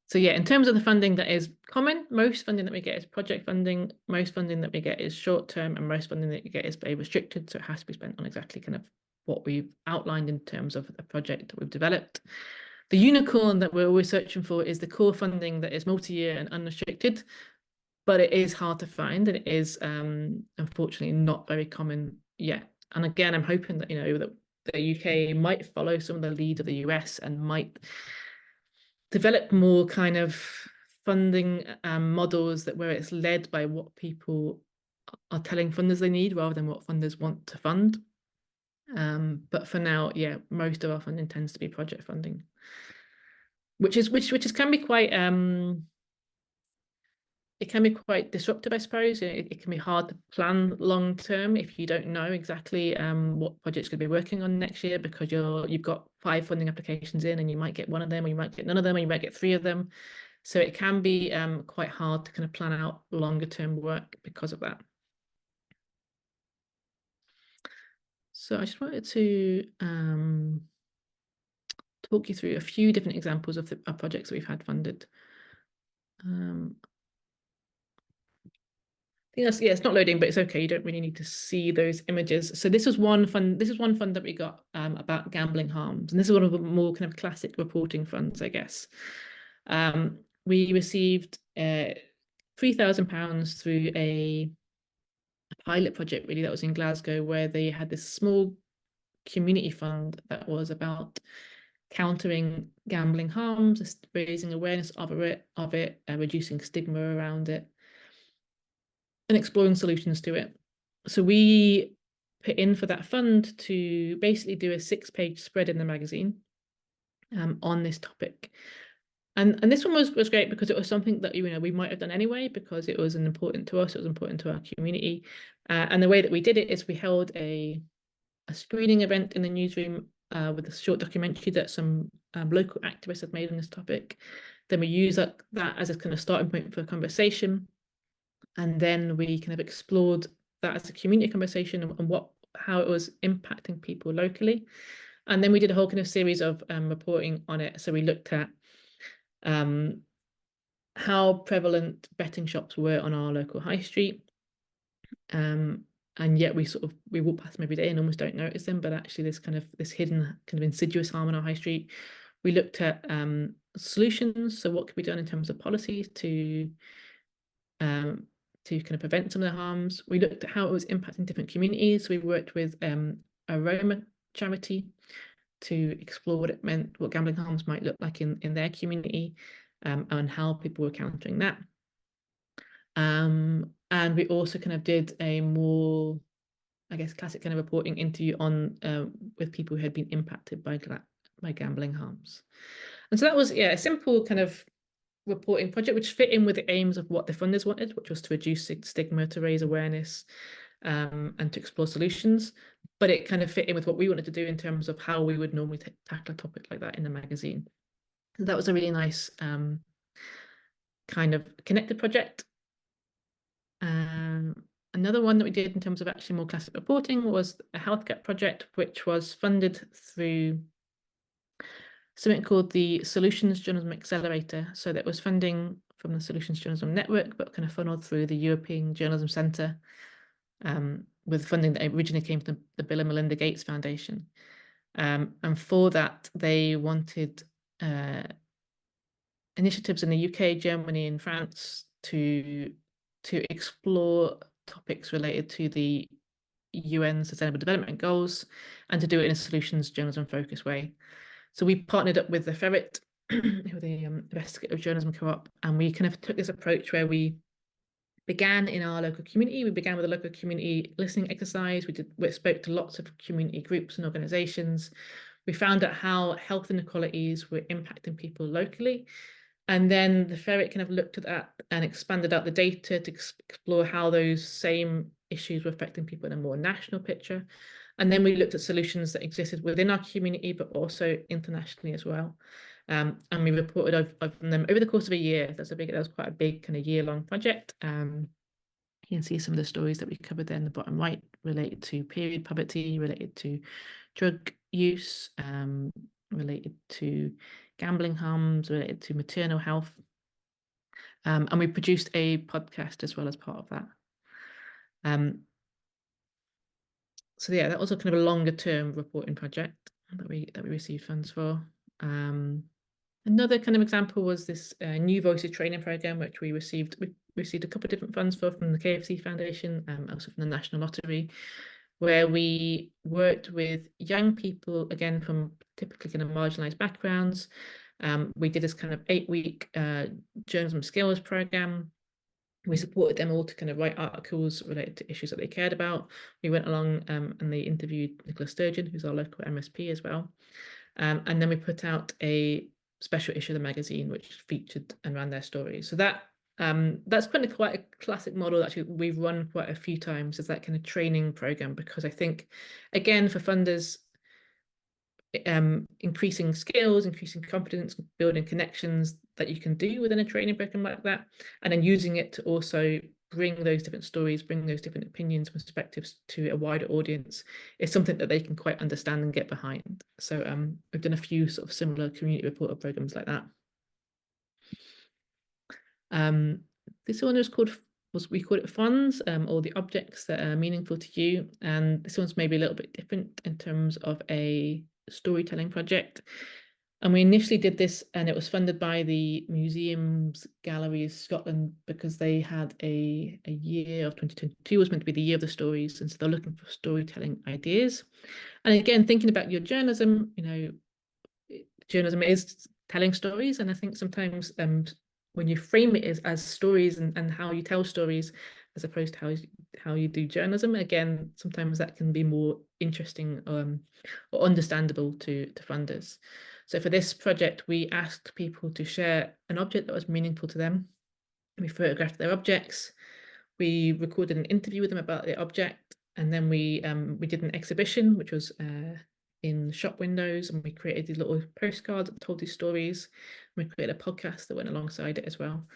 So yeah, in terms of the funding that is common, most funding that we get is project funding, most funding that we get is short-term, and most funding that you get is very restricted, so it has to be spent on exactly kind of what we've outlined in terms of the project that we've developed. The unicorn that we're always searching for is the core funding that is multi-year and unrestricted, but it is hard to find, and it is unfortunately not very common yet. And again, I'm hoping that that the UK might follow some of the lead of the US and might develop more kind of funding models where it's led by what people are telling funders they need rather than what funders want to fund. But for now, yeah, most of our funding tends to be project funding, which can be quite it can be quite disruptive, I suppose. It can be hard to plan long term if you don't know exactly what project's going to be working on next year, because you've got 5 funding applications in, and you might get one of them, or you might get none of them, or you might get 3 of them. So it can be quite hard to kind of plan out longer term work because of that. So I just wanted to talk you through a few different examples of our projects that we've had funded. I think that's, yeah, it's not loading, but it's okay. You don't really need to see those images. So this is one fund that we got about gambling harms, and this is one of the more kind of classic reporting funds, I guess. We received £3,000 through a pilot project, really, that was in Glasgow, where they had this small community fund that was about countering gambling harms, raising awareness of it, reducing stigma around it, and exploring solutions to it. So we put in for that fund to basically do a 6-page spread in the magazine on this topic. And this one was great because it was something that we might have done anyway, because it was important to us, it was important to our community. And the way that we did it is we held a screening event in the newsroom with a short documentary that some local activists had made on this topic. Then we used that as a kind of starting point for a conversation. And then we kind of explored that as a community conversation and how it was impacting people locally. And then we did a whole kind of series of reporting on it. So we looked at how prevalent betting shops were on our local high street. And yet we walk past them every day and almost don't notice them, but actually there's this hidden kind of insidious harm on our high street. We looked at solutions. So what could be done in terms of policies to kind of prevent some of the harms. We looked at how it was impacting different communities. So we worked with a Roma charity to explore what it meant, what gambling harms might look like in their community, and how people were countering that. And we also kind of did a more, I guess, classic kind of reporting interview on with people who had been impacted by gambling harms. And so that was, yeah, a simple kind of reporting project which fit in with the aims of what the funders wanted, which was to reduce stigma, to raise awareness, and to explore solutions. But it kind of fit in with what we wanted to do in terms of how we would normally tackle a topic like that in the magazine. So that was a really nice kind of connected project. Another one that we did in terms of actually more classic reporting was a health gap project, which was funded through something called the Solutions Journalism Accelerator. So that was funding from the Solutions Journalism Network, but kind of funneled through the European Journalism Centre, with funding that originally came from the Bill and Melinda Gates Foundation. And for that, they wanted initiatives in the UK, Germany, and France to explore topics related to the UN Sustainable Development Goals and to do it in a solutions journalism focused way. So we partnered up with the Ferret, who are the investigative journalism co-op, and we kind of took this approach where we began in our local community. We began with a local community listening exercise. We spoke to lots of community groups and organizations. We found out how health inequalities were impacting people locally. And then the Ferret kind of looked at that and expanded out the data to explore how those same issues were affecting people in a more national picture. And then we looked at solutions that existed within our community, but also internationally as well. And we reported on them over the course of a year. That was quite a big kind of year-long project. You can see some of the stories that we covered there in the bottom right, related to period poverty, related to drug use, related to gambling harms, related to maternal health. And we produced a podcast as well as part of that. So yeah, that was a kind of a longer term reporting project that we received funds for. Another kind of example was this New Voices training program, which we received a couple of different funds for from the KFC Foundation, also from the National Lottery, where we worked with young people, again, from typically kind of marginalized backgrounds. We did this kind of 8-week journalism skills program. We supported them all to kind of write articles related to issues that they cared about. We went along and they interviewed Nicola Sturgeon, who's our local MSP as well. And then we put out a special issue of the magazine, which featured and ran their stories. So that's kind of quite a classic model that actually we've run quite a few times, as that kind of training program, because I think, again, for funders, increasing skills, increasing confidence, building connections that you can do within a training program like that, and then using it to also bring those different stories, bring those different opinions, perspectives to a wider audience, is something that they can quite understand and get behind. So we've done a few sort of similar community reporter programs like that. This one we call it funds, or the objects that are meaningful to you. And this one's maybe a little bit different in terms of a storytelling project. And we initially did this, and it was funded by the Museums Galleries Scotland, because they had a year of 2022 was meant to be the year of the stories, and so they're looking for storytelling ideas. And again, thinking about your journalism, journalism is telling stories, and I think sometimes when you frame it as stories and how you tell stories, as opposed to how you do journalism, again, sometimes that can be more interesting or understandable to funders. So for this project, we asked people to share an object that was meaningful to them. We photographed their objects. We recorded an interview with them about the object, and then we did an exhibition, which was in shop windows, and we created these little postcards that told these stories. We created a podcast that went alongside it as well.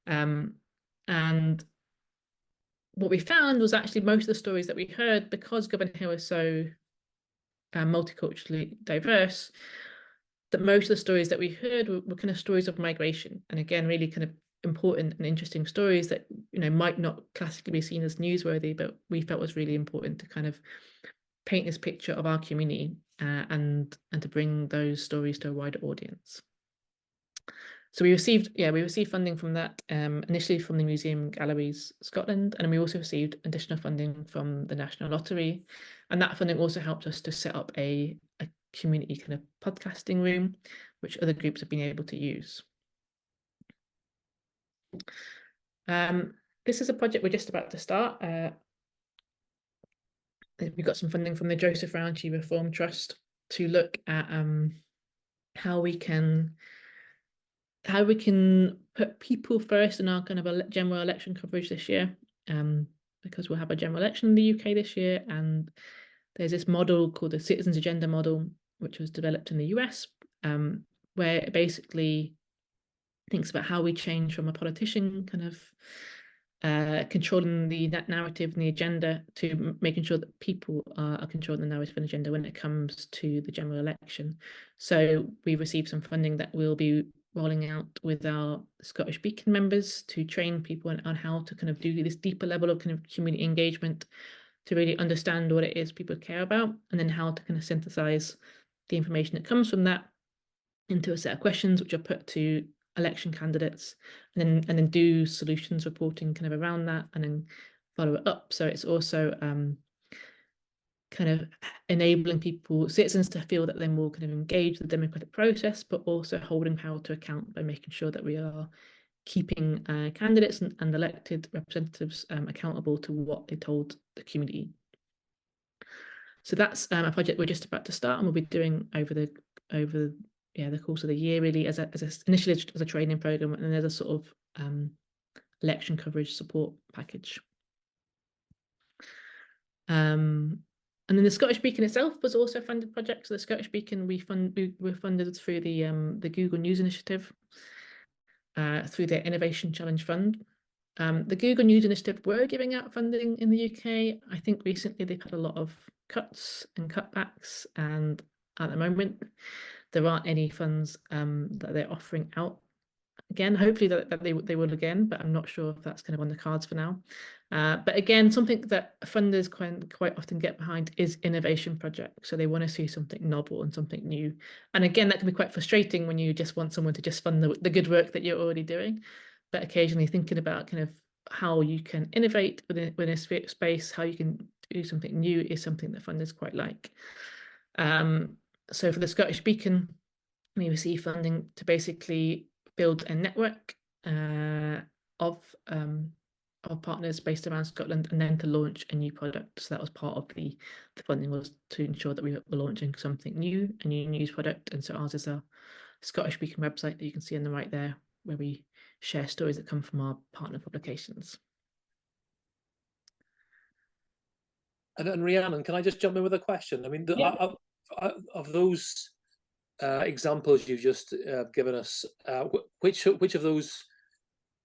And what we found was actually most of the stories that we heard, because Govanhill is so multiculturally diverse, that most of the stories that we heard were kind of stories of migration, and again, really kind of important and interesting stories that might not classically be seen as newsworthy, but we felt was really important to kind of paint this picture of our community and to bring those stories to a wider audience. So we received funding from that, initially from the Museum Galleries Scotland, and we also received additional funding from the National Lottery, and that funding also helped us to set up a community kind of podcasting room, which other groups have been able to use. This is a project we're just about to start. We got some funding from the Joseph Rowntree Reform Trust to look at how we can put people first in our kind of a general election coverage this year, because we'll have a general election in the UK this year, and there's this model called the Citizens Agenda model, which was developed in the US, where basically thinks about how we change from a politician kind of controlling the narrative and the agenda to making sure that people are controlling the narrative and agenda when it comes to the general election. So we received some funding that we'll be rolling out with our Scottish Beacon members to train people on how to kind of do this deeper level of kind of community engagement, to really understand what it is people care about, and then how to kind of synthesize the information that comes from that into a set of questions which are put to election candidates, and then do solutions reporting kind of around that, and then follow it up. So it's also kind of enabling people, citizens, to feel that they're more kind of engaged with the democratic process, but also holding power to account by making sure that we are keeping candidates and elected representatives accountable to what they told the community. So that's a project we're just about to start, and we'll be doing over the course of the year, really, initially as a training program, and then as a sort of election coverage support package. And then the Scottish Beacon itself was also a funded project. So the Scottish Beacon, we were funded through the Google News Initiative, through their Innovation Challenge Fund. The Google News Initiative were giving out funding in the UK. I think recently they've had a lot of cuts and cutbacks, and at the moment there aren't any funds that they're offering out again. Hopefully that they will again, but I'm not sure if that's kind of on the cards for now. But again, something that funders quite often get behind is innovation projects. So they want to see something novel and something new. And again, that can be quite frustrating when you just want someone to just fund the good work that you're already doing. But occasionally thinking about kind of how you can innovate within a space, how you can do something new, is something that funders quite like. So for the Scottish Beacon, we receive funding to basically build a network of partners based around Scotland, and then to launch a new product. So that was part of the funding, was to ensure that we were launching something new, a new news product. And so ours is a Scottish Beacon website that you can see on the right there, where we share stories that come from our partner publications. And Rhiannon, can I just jump in with a question? I mean, of those examples you've just given us, which of those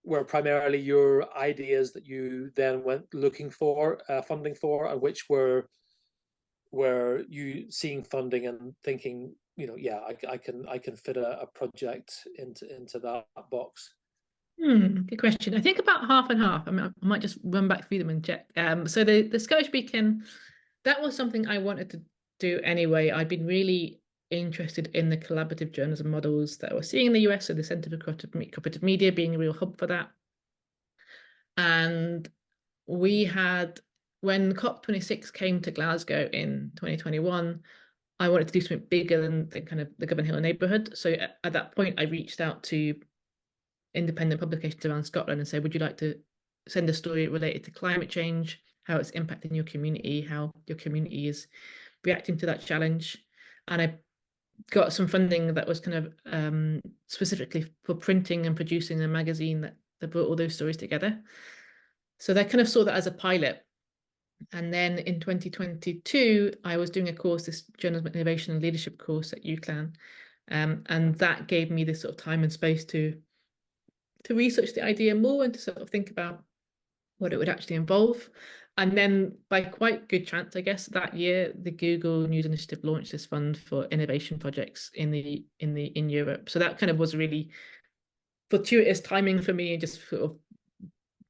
were primarily your ideas that you then went looking for funding for, and which were you seeing funding and thinking, yeah, I can fit a project into that box? Good question. I think about half and half. I mean, I might just run back through them and check. So the Scottish Beacon, that was something I wanted to do anyway. I'd been really interested in the collaborative journalism models that we're seeing in the US, so the Centre for Cooperative Media being a real hub for that. And we had, when COP26 came to Glasgow in 2021, I wanted to do something bigger than the kind of the Govanhill neighbourhood. So at that point, I reached out to independent publications around Scotland and said, would you like to send a story related to climate change, how it's impacting your community, how your community is reacting to that challenge? And I got some funding that was kind of specifically for printing and producing a magazine that brought all those stories together. So they kind of saw that as a pilot. And then in 2022, I was doing a course, this journalism innovation and leadership course at UCLan, and that gave me this sort of time and space to research the idea more and to sort of think about what it would actually involve. And then by quite good chance, I guess, that year, the Google News Initiative launched this fund for innovation projects in Europe. So that kind of was really fortuitous timing for me, and just sort of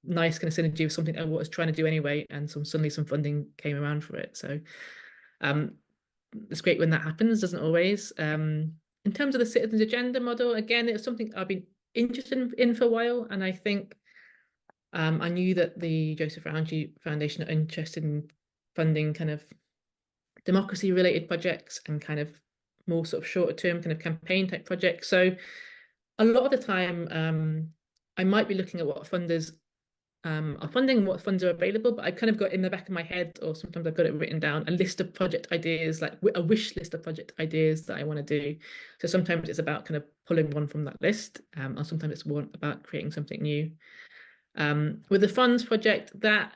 nice kind of synergy with something I was trying to do anyway, and suddenly some funding came around for it. So it's great when that happens, doesn't always. In terms of the citizens agenda model, again, it was something I've been interested in for a while, and I think I knew that the Joseph Rowntree Foundation are interested in funding kind of democracy related projects and kind of more sort of shorter term kind of campaign type projects. So a lot of the time I might be looking at what funders are funding and what funds are available, but I kind of got in the back of my head, or sometimes I've got it written down, a list of project ideas, like a wish list of project ideas that I want to do. So sometimes it's about kind of pulling one from that list, or sometimes it's more about creating something new. With the funds project, that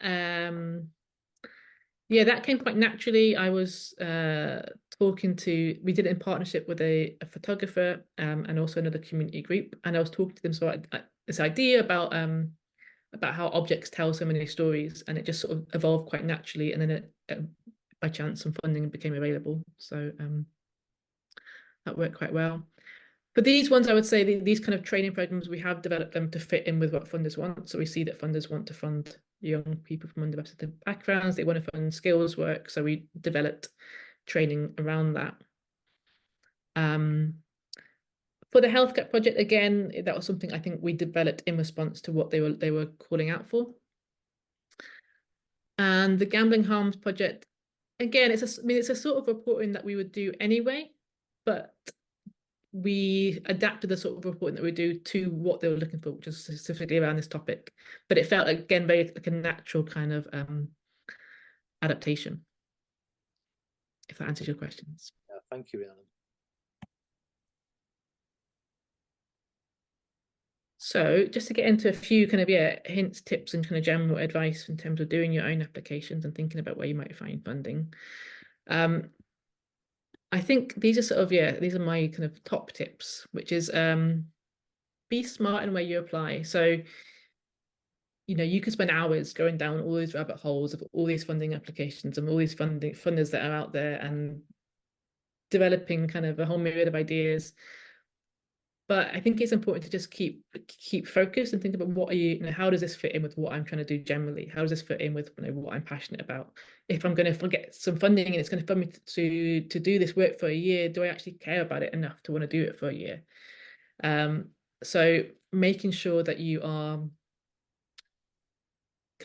that came quite naturally. I was we did it in partnership with a photographer and also another community group, and I was talking to them about this idea about how objects tell so many stories, and it just sort of evolved quite naturally, and then it by chance some funding became available, so that worked quite well. For these ones, I would say these kind of training programs, we have developed them to fit in with what funders want. So we see that funders want to fund young people from underrepresented backgrounds. They want to fund skills work. So we developed training around that. For the Health Gap project, again, that was something I think we developed in response to what they were calling out for. And the Gambling Harms project, again, it's a sort of reporting that we would do anyway, but we adapted the sort of reporting that we do to what they were looking for, which is specifically around this topic. But it felt, again, very like a natural kind of adaptation, if that answers your questions. Yeah, thank you, Rhiannon. So just to get into a few kind of hints, tips, and kind of general advice in terms of doing your own applications and thinking about where you might find funding. I think these are sort of, these are my kind of top tips, which is be smart in where you apply. So, you know, you could spend hours going down all these rabbit holes of all these funding applications and all these funders that are out there and developing kind of a whole myriad of ideas. But I think it's important to just keep focused and think about what are how does this fit in with what I'm trying to do generally? How does this fit in with what I'm passionate about? If I'm going to get some funding and it's going to fund me to do this work for a year, do I actually care about it enough to want to do it for a year? So making sure that you are kind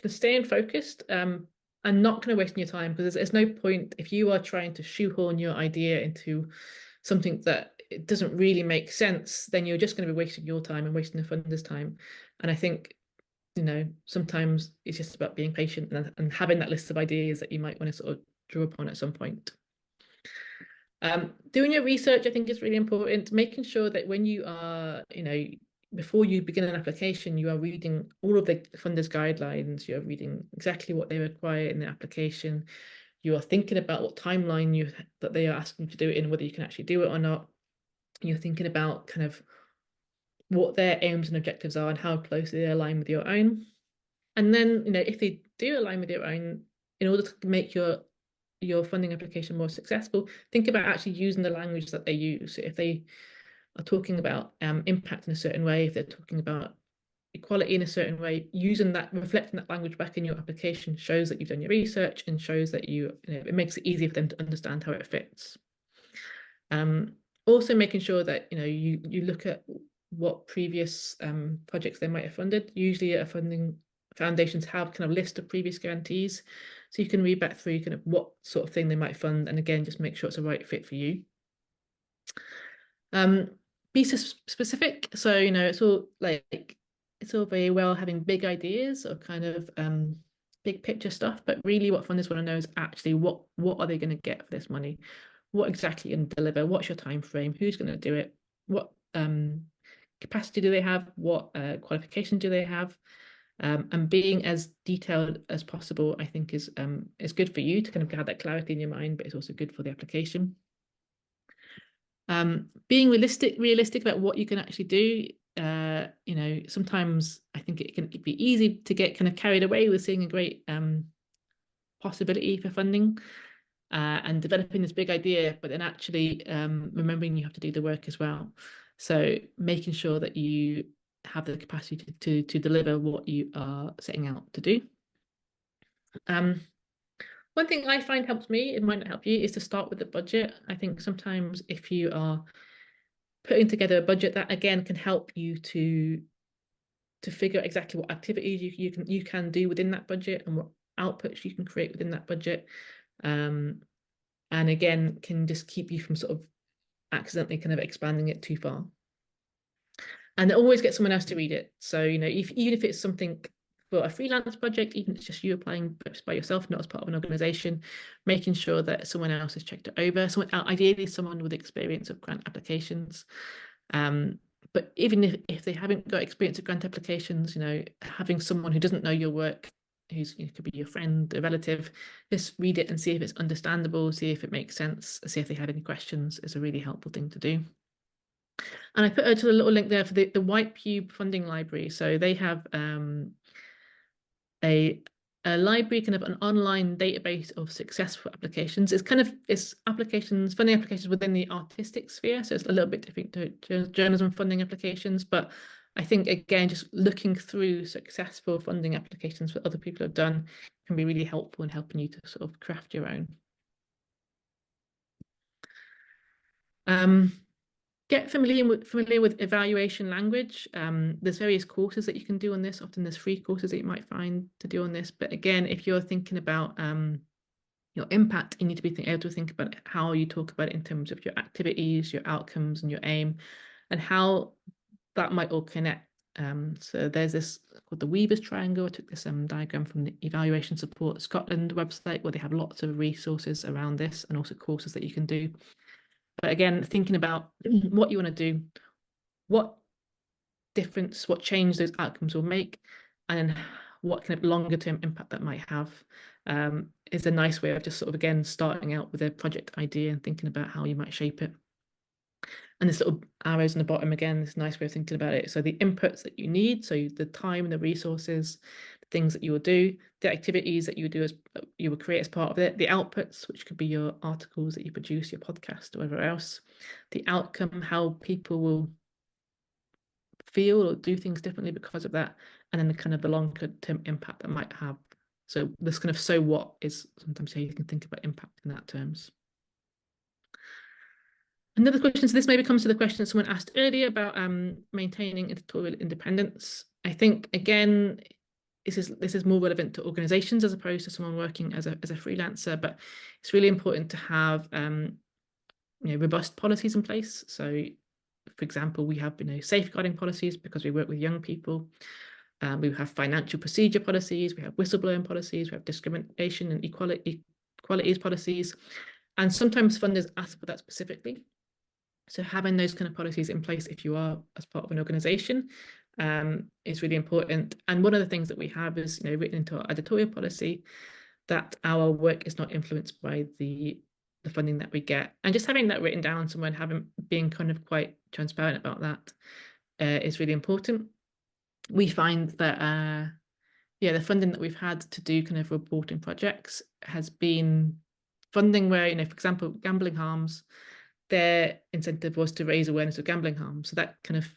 of staying focused and not kind of wasting your time, because there's no point if you are trying to shoehorn your idea into something that it doesn't really make sense, then you're just going to be wasting your time and wasting the funders' time. And I think, sometimes it's just about being patient and having that list of ideas that you might want to sort of draw upon at some point. Doing your research, I think, is really important. Making sure that when you are, before you begin an application, you are reading all of the funders' guidelines, you're reading exactly what they require in the application, you are thinking about what timeline that they are asking you to do it in, whether you can actually do it or not. You're thinking about kind of what their aims and objectives are and how closely they align with your own. And then, if they do align with your own, in order to make your funding application more successful, think about actually using the language that they use. So if they are talking about impact in a certain way, if they're talking about equality in a certain way, reflecting that language back in your application shows that you've done your research and shows that it makes it easier for them to understand how it fits. Also making sure that you look at what previous projects they might have funded. Usually foundations have kind of list of previous grantees, so you can read back through kind of what sort of thing they might fund, and again just make sure it's a right fit for you. Be specific. So it's all very well having big ideas or kind of big picture stuff, but really what funders want to know is actually what are they going to get for this money? What exactly are you going to deliver? What's your time frame? Who's going to do it? What capacity do they have? What qualification do they have? And being as detailed as possible, I think, is good for you to kind of have that clarity in your mind, but it's also good for the application. Being realistic about what you can actually do. Sometimes I think it can be easy to get kind of carried away with seeing a great possibility for funding and developing this big idea, but then actually remembering you have to do the work as well. So making sure that you have the capacity to deliver what you are setting out to do. One thing I find helps me, it might not help you, is to start with the budget. I think sometimes if you are putting together a budget, that again can help you to figure out exactly what activities you can do within that budget and what outputs you can create within that budget. And again, can just keep you from sort of accidentally kind of expanding it too far. And always get someone else to read it. So, even if it's something for a freelance project, even if it's just you applying by yourself, not as part of an organization, making sure that someone else has checked it over. Ideally, someone with experience of grant applications. But even if they haven't got experience of grant applications, having someone who doesn't know your work who's could be your friend, a relative, just read it and see if it's understandable, see if it makes sense, see if they have any questions. Is a really helpful thing to do. And I put a little link there for the White Pube Funding Library. So they have a library, kind of an online database of successful applications. It's applications, funding applications within the artistic sphere. So it's a little bit different to journalism funding applications. But I think, again, just looking through successful funding applications that other people have done can be really helpful in helping you to sort of craft your own. Get familiar with evaluation language. There's various courses that you can do on this. Often there's free courses that you might find to do on this. But again, if you're thinking about your impact, you need to be able to think about how you talk about it in terms of your activities, your outcomes, and your aim, and how that might all connect. So there's this called the Weaver's Triangle. I took this diagram from the Evaluation Support Scotland website, where they have lots of resources around this and also courses that you can do. But again, thinking about what you want to do, what difference, what change those outcomes will make, and then what kind of longer term impact that might have is a nice way of just sort of, again, starting out with a project idea and thinking about how you might shape it. And this little arrows on the bottom, again, this nice way of thinking about it. So the inputs that you need, so the time and the resources, the things that you will do, the activities that you do as you will create as part of it, the outputs, which could be your articles that you produce, your podcast, or whatever else, the outcome, how people will feel or do things differently because of that, and then the kind of the longer term impact that might have. So this kind of so what is sometimes how you can think about impact in that terms. Another question, so this maybe comes to the question that someone asked earlier about maintaining editorial independence. I think, again, this is more relevant to organizations as opposed to someone working as a freelancer, but it's really important to have robust policies in place. So, for example, we have safeguarding policies because we work with young people. We have financial procedure policies, we have whistleblowing policies, we have discrimination and equalities policies. And sometimes funders ask for that specifically. So having those kind of policies in place if you are as part of an organization is really important. And one of the things that we have is written into our editorial policy that our work is not influenced by the funding that we get. And just having that written down somewhere and being kind of quite transparent about that is really important. We find that the funding that we've had to do kind of reporting projects has been funding where, for example, gambling harms, their incentive was to raise awareness of gambling harm. So that kind of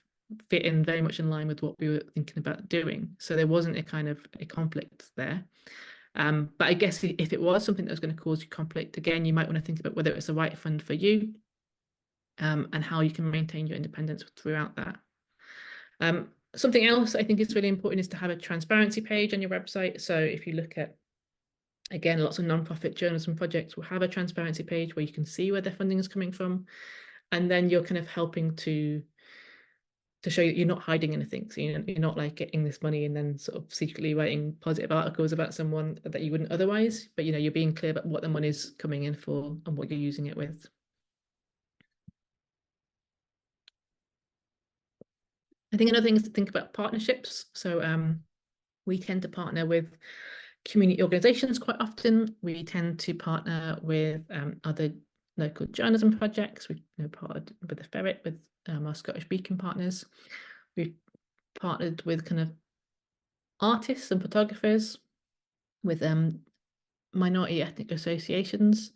fit in very much in line with what we were thinking about doing. So there wasn't a kind of a conflict there. But I guess if it was something that was going to cause you conflict, again, you might want to think about whether it's the right fund for you and how you can maintain your independence throughout that. Something else I think is really important is to have a transparency page on your website. So if you look at, again, lots of nonprofit journalism projects will have a transparency page where you can see where their funding is coming from. And then you're kind of helping to show that you're not hiding anything. So you're not like getting this money and then sort of secretly writing positive articles about someone that you wouldn't otherwise. But you're being clear about what the money is coming in for and what you're using it with. I think another thing is to think about partnerships. So we tend to partner with community organizations quite often. We tend to partner with other local journalism projects. We've partnered with the Ferret, with our Scottish Beacon partners. We've partnered with kind of artists and photographers, with minority ethnic associations.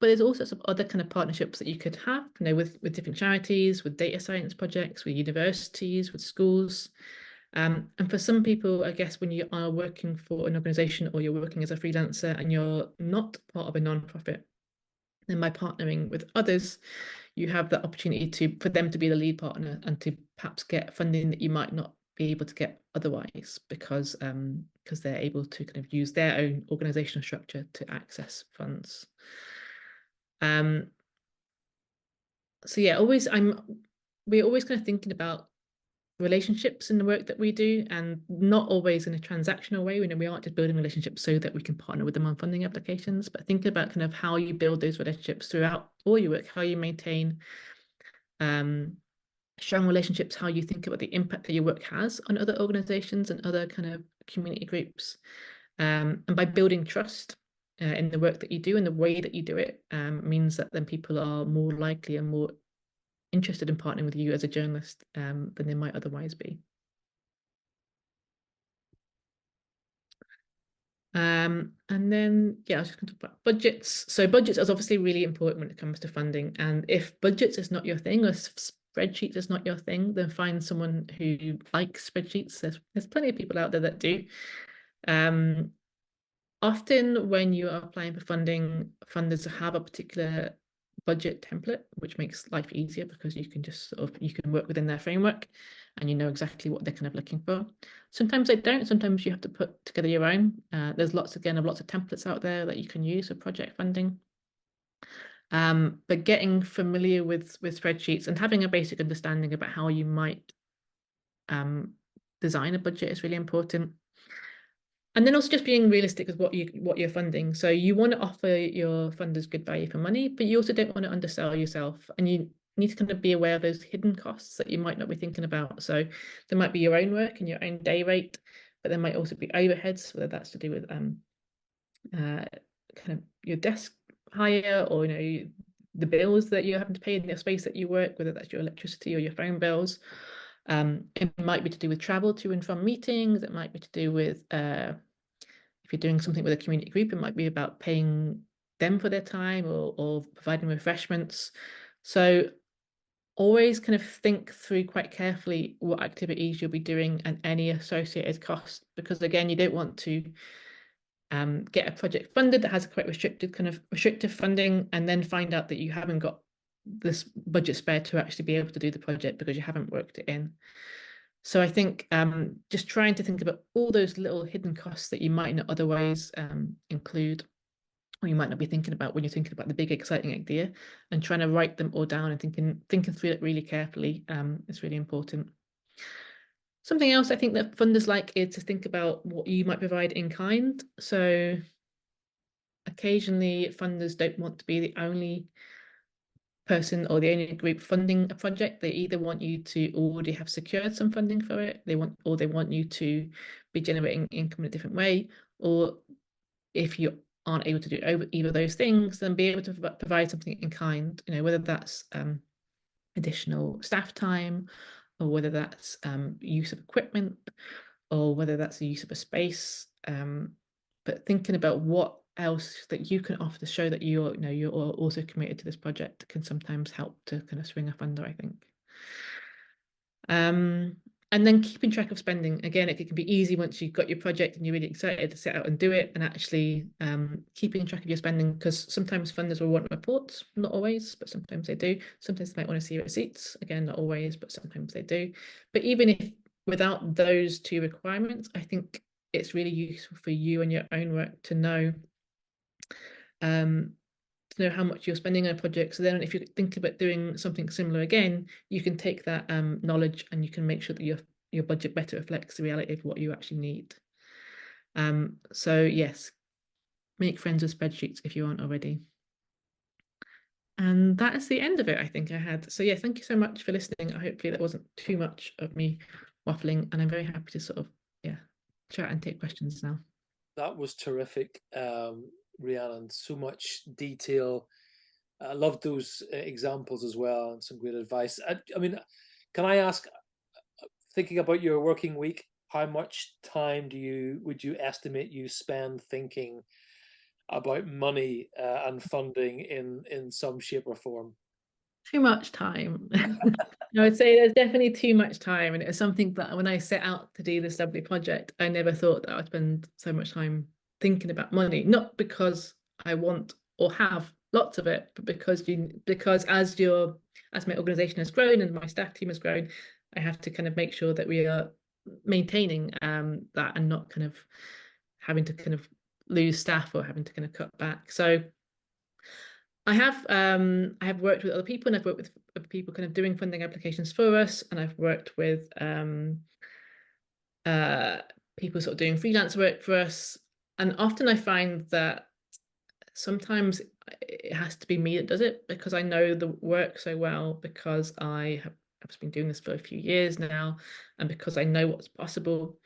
But there's also some other kind of partnerships that you could have, with different charities, with data science projects, with universities, with schools. And for some people, I guess, when you are working for an organization or you're working as a freelancer and you're not part of a nonprofit, then by partnering with others, you have the opportunity for them to be the lead partner and to perhaps get funding that you might not be able to get otherwise because they're able to kind of use their own organizational structure to access funds. So yeah, we're always kind of thinking about relationships in the work that we do, and not always in a transactional way. We aren't just building relationships so that we can partner with them on funding applications, but thinking about kind of how you build those relationships throughout all your work, how you maintain strong relationships, how you think about the impact that your work has on other organizations and other kind of community groups. And by building trust in the work that you do and the way that you do it, means that then people are more likely and more interested in partnering with you as a journalist than they might otherwise be. And then, yeah, I was just going to talk about budgets. So budgets is obviously really important when it comes to funding. And if budgets is not your thing, or spreadsheets is not your thing, then find someone who likes spreadsheets. There's plenty of people out there that do. Often when you are applying for funding, funders have a particular budget template, which makes life easier because you can just you can work within their framework and you know exactly what they're kind of looking for. Sometimes they don't. Sometimes you have to put together your own. There's lots of templates out there that you can use for project funding. But getting familiar with spreadsheets and having a basic understanding about how you might design a budget is really important. And then also just being realistic with what you're funding. So you want to offer your funders good value for money, but you also don't want to undersell yourself. And you need to kind of be aware of those hidden costs that you might not be thinking about. So there might be your own work and your own day rate, but there might also be overheads, whether that's to do with kind of your desk hire, or the bills that you're having to pay in the space that you work, whether that's your electricity or your phone bills. It might be to do with travel to and from meetings. It might be to do with if you're doing something with a community group, it might be about paying them for their time or providing refreshments. So always kind of think through quite carefully what activities you'll be doing and any associated costs, because again, you don't want to get a project funded that has a quite restrictive funding and then find out that you haven't got this budget spare to actually be able to do the project because you haven't worked it in. So I think just trying to think about all those little hidden costs that you might not otherwise include, or you might not be thinking about when you're thinking about the big exciting idea, and trying to write them all down and thinking through it really carefully is really important. Something else I think that funders like is to think about what you might provide in kind. So occasionally funders don't want to be the only person or the only group funding a project. They either want you to already have secured some funding for it, they want you to be generating income in a different way, or if you aren't able to do either of those things, then be able to provide something in kind, whether that's additional staff time, or whether that's use of equipment, or whether that's the use of a space. But thinking about what else that you can offer to show that you're also committed to this project can sometimes help to kind of swing a funder, I think. And then keeping track of spending. Again, it can be easy once you've got your project and you're really excited to set out and do it, and actually keeping track of your spending, because sometimes funders will want reports, not always, but sometimes they do. Sometimes they might want to see receipts, again, not always, but sometimes they do. But even if without those two requirements, I think it's really useful for you and your own work to know how much you're spending on a project. So then if you think about doing something similar again, you can take that knowledge and you can make sure that your budget better reflects the reality of what you actually need. So yes, make friends with spreadsheets if you aren't already. And that is the end of it, I think I had. So yeah, thank you so much for listening. Hopefully that wasn't too much of me waffling, and I'm very happy to sort of, chat and take questions now. That was terrific, Rhiannon. So much detail. I love those examples as well, and some great advice. I mean, can I ask, thinking about your working week, how much time would you estimate you spend thinking about money and funding in some shape or form? Too much time. I would say there's definitely too much time, and it was something that when I set out to do this lovely project, I never thought that I would spend so much time thinking about money. Not because I want or have lots of it, but because as my organization has grown and my staff team has grown, I have to kind of make sure that we are maintaining that and not kind of having to kind of lose staff or having to kind of cut back. So I have worked with other people, and I've worked with other people kind of doing funding applications for us, and I've worked with people sort of doing freelance work for us. And often I find that sometimes it has to be me that does it, because I know the work so well, because I I've been doing this for a few years now, and because I know what's possible.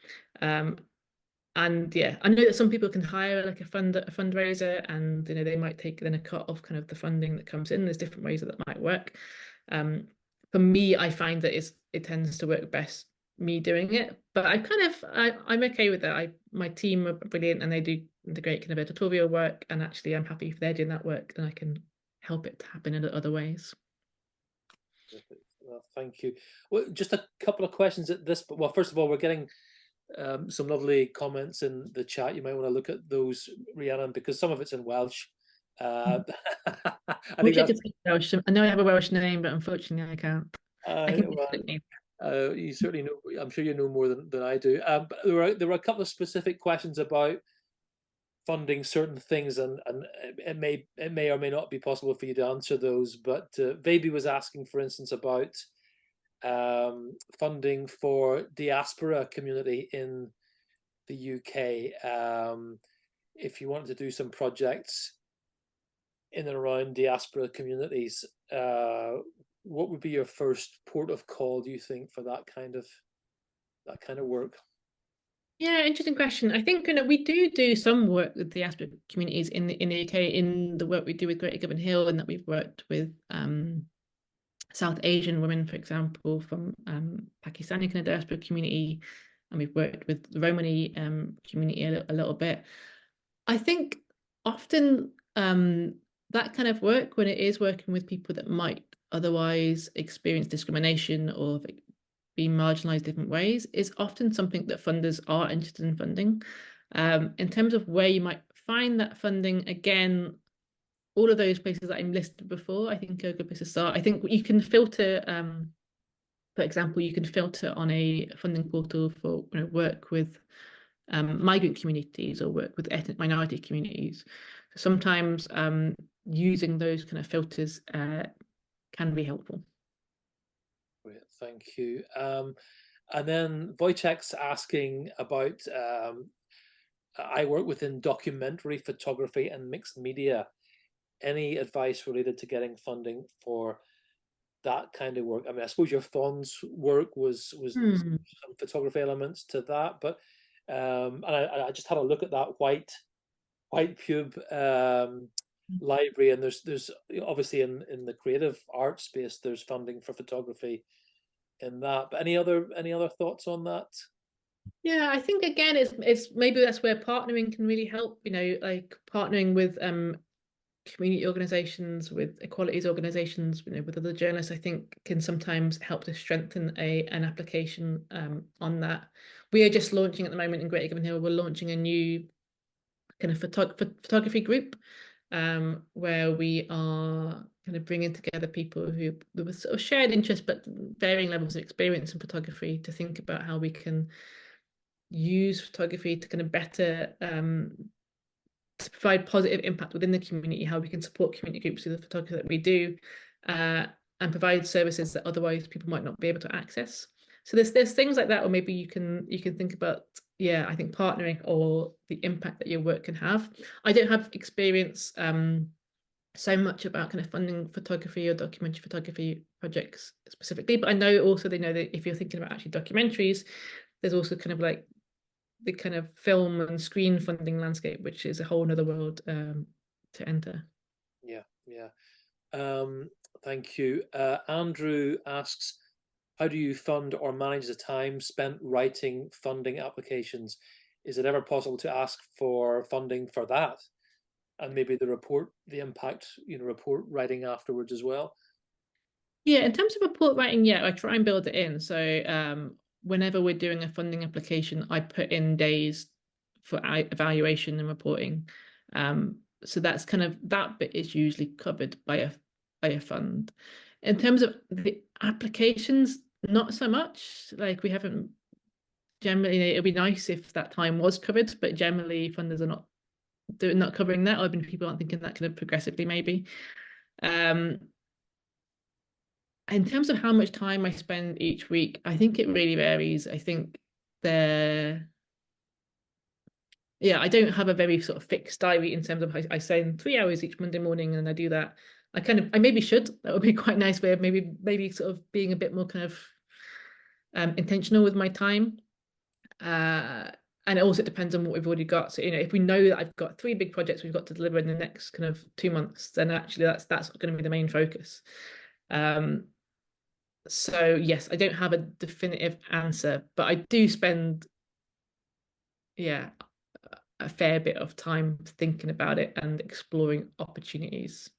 And yeah, I know that some people can hire like a fundraiser, and they might take then a cut of kind of the funding that comes in. There's different ways that might work. For me, I find that it tends to work best me doing it, but I'm okay with that. My team are brilliant, and they do the great kind of editorial work, and actually I'm happy if they're doing that work, and I can help it to happen in other ways. Well, thank you. Well, just a couple of questions at this, but well, first of all, we're getting some lovely comments in the chat. You might want to look at those, Rhiannon, because some of it's in Welsh. I think I could speak Welsh. I know I have a Welsh name, but unfortunately I can't. I can you certainly know. I'm sure you know more than I do. But there were a couple of specific questions about funding certain things, and it may or may not be possible for you to answer those. But Vaby was asking, for instance, about funding for diaspora community in the UK. If you wanted to do some projects in and around diaspora communities, what would be your first port of call, do you think, for that kind of work? Yeah, interesting question. I think we do some work with diaspora communities in the UK, in the work we do with Greater Govanhill, and that we've worked with South Asian women, for example, from Pakistani kind of diaspora community, and we've worked with the Romani community a little bit. I think often that kind of work, when it is working with people that might otherwise experience discrimination or be marginalized different ways, is often something that funders are interested in funding. In terms of where you might find that funding, again, all of those places that I listed before, I think are a good place to start. I think you can filter, for example, you can filter on a funding portal for work with migrant communities or work with ethnic minority communities. So sometimes using those kind of filters can be helpful. Great, thank you. And then Wojciech's asking about, I work within documentary photography and mixed media. Any advice related to getting funding for that kind of work? I mean, I suppose your Fond's work was some photography elements to that, but and I just had a look at that white pube library, and there's obviously in the creative art space there's funding for photography in that. But any other thoughts on that? Yeah, I think again it's maybe that's where partnering can really help, like partnering with community organizations, with equalities organizations, with other journalists, I think can sometimes help to strengthen an application on that. We are just launching at the moment in Greater Govanhill, we're launching a new kind of photography group where we are kind of bringing together people who with sort of shared interest but varying levels of experience in photography, to think about how we can use photography to kind of better to provide positive impact within the community, how we can support community groups through the photography that we do, and provide services that otherwise people might not be able to access. So there's things like that, or maybe you can think about, yeah, I think partnering or the impact that your work can have. I don't have experience so much about kind of funding photography or documentary photography projects specifically, but I know also they know that if you're thinking about actually documentaries, there's also kind of like the kind of film and screen funding landscape, which is a whole nother world to enter. Yeah. Thank you. Andrew asks, how do you fund or manage the time spent writing funding applications? Is it ever possible to ask for funding for that? And maybe the impact, report writing afterwards as well? Yeah, in terms of report writing, yeah, I try and build it in. So whenever we're doing a funding application, I put in days for evaluation and reporting. So that's kind of, that bit is usually covered by a fund. In terms of the applications, not so much. Like we haven't generally, it'd be nice if that time was covered, but generally funders are not covering that, or people aren't thinking that kind of progressively maybe. In terms of how much time I spend each week, I think it really varies. I think I don't have a very sort of fixed diary in terms of I spend 3 hours each Monday morning and I do that. I maybe should. That would be quite a nice way of maybe sort of being a bit more kind of intentional with my time. And it also depends on what we've already got. So, if we know that I've got 3 big projects we've got to deliver in the next kind of 2 months, then actually that's going to be the main focus. So yes, I don't have a definitive answer, but I do spend, a fair bit of time thinking about it and exploring opportunities.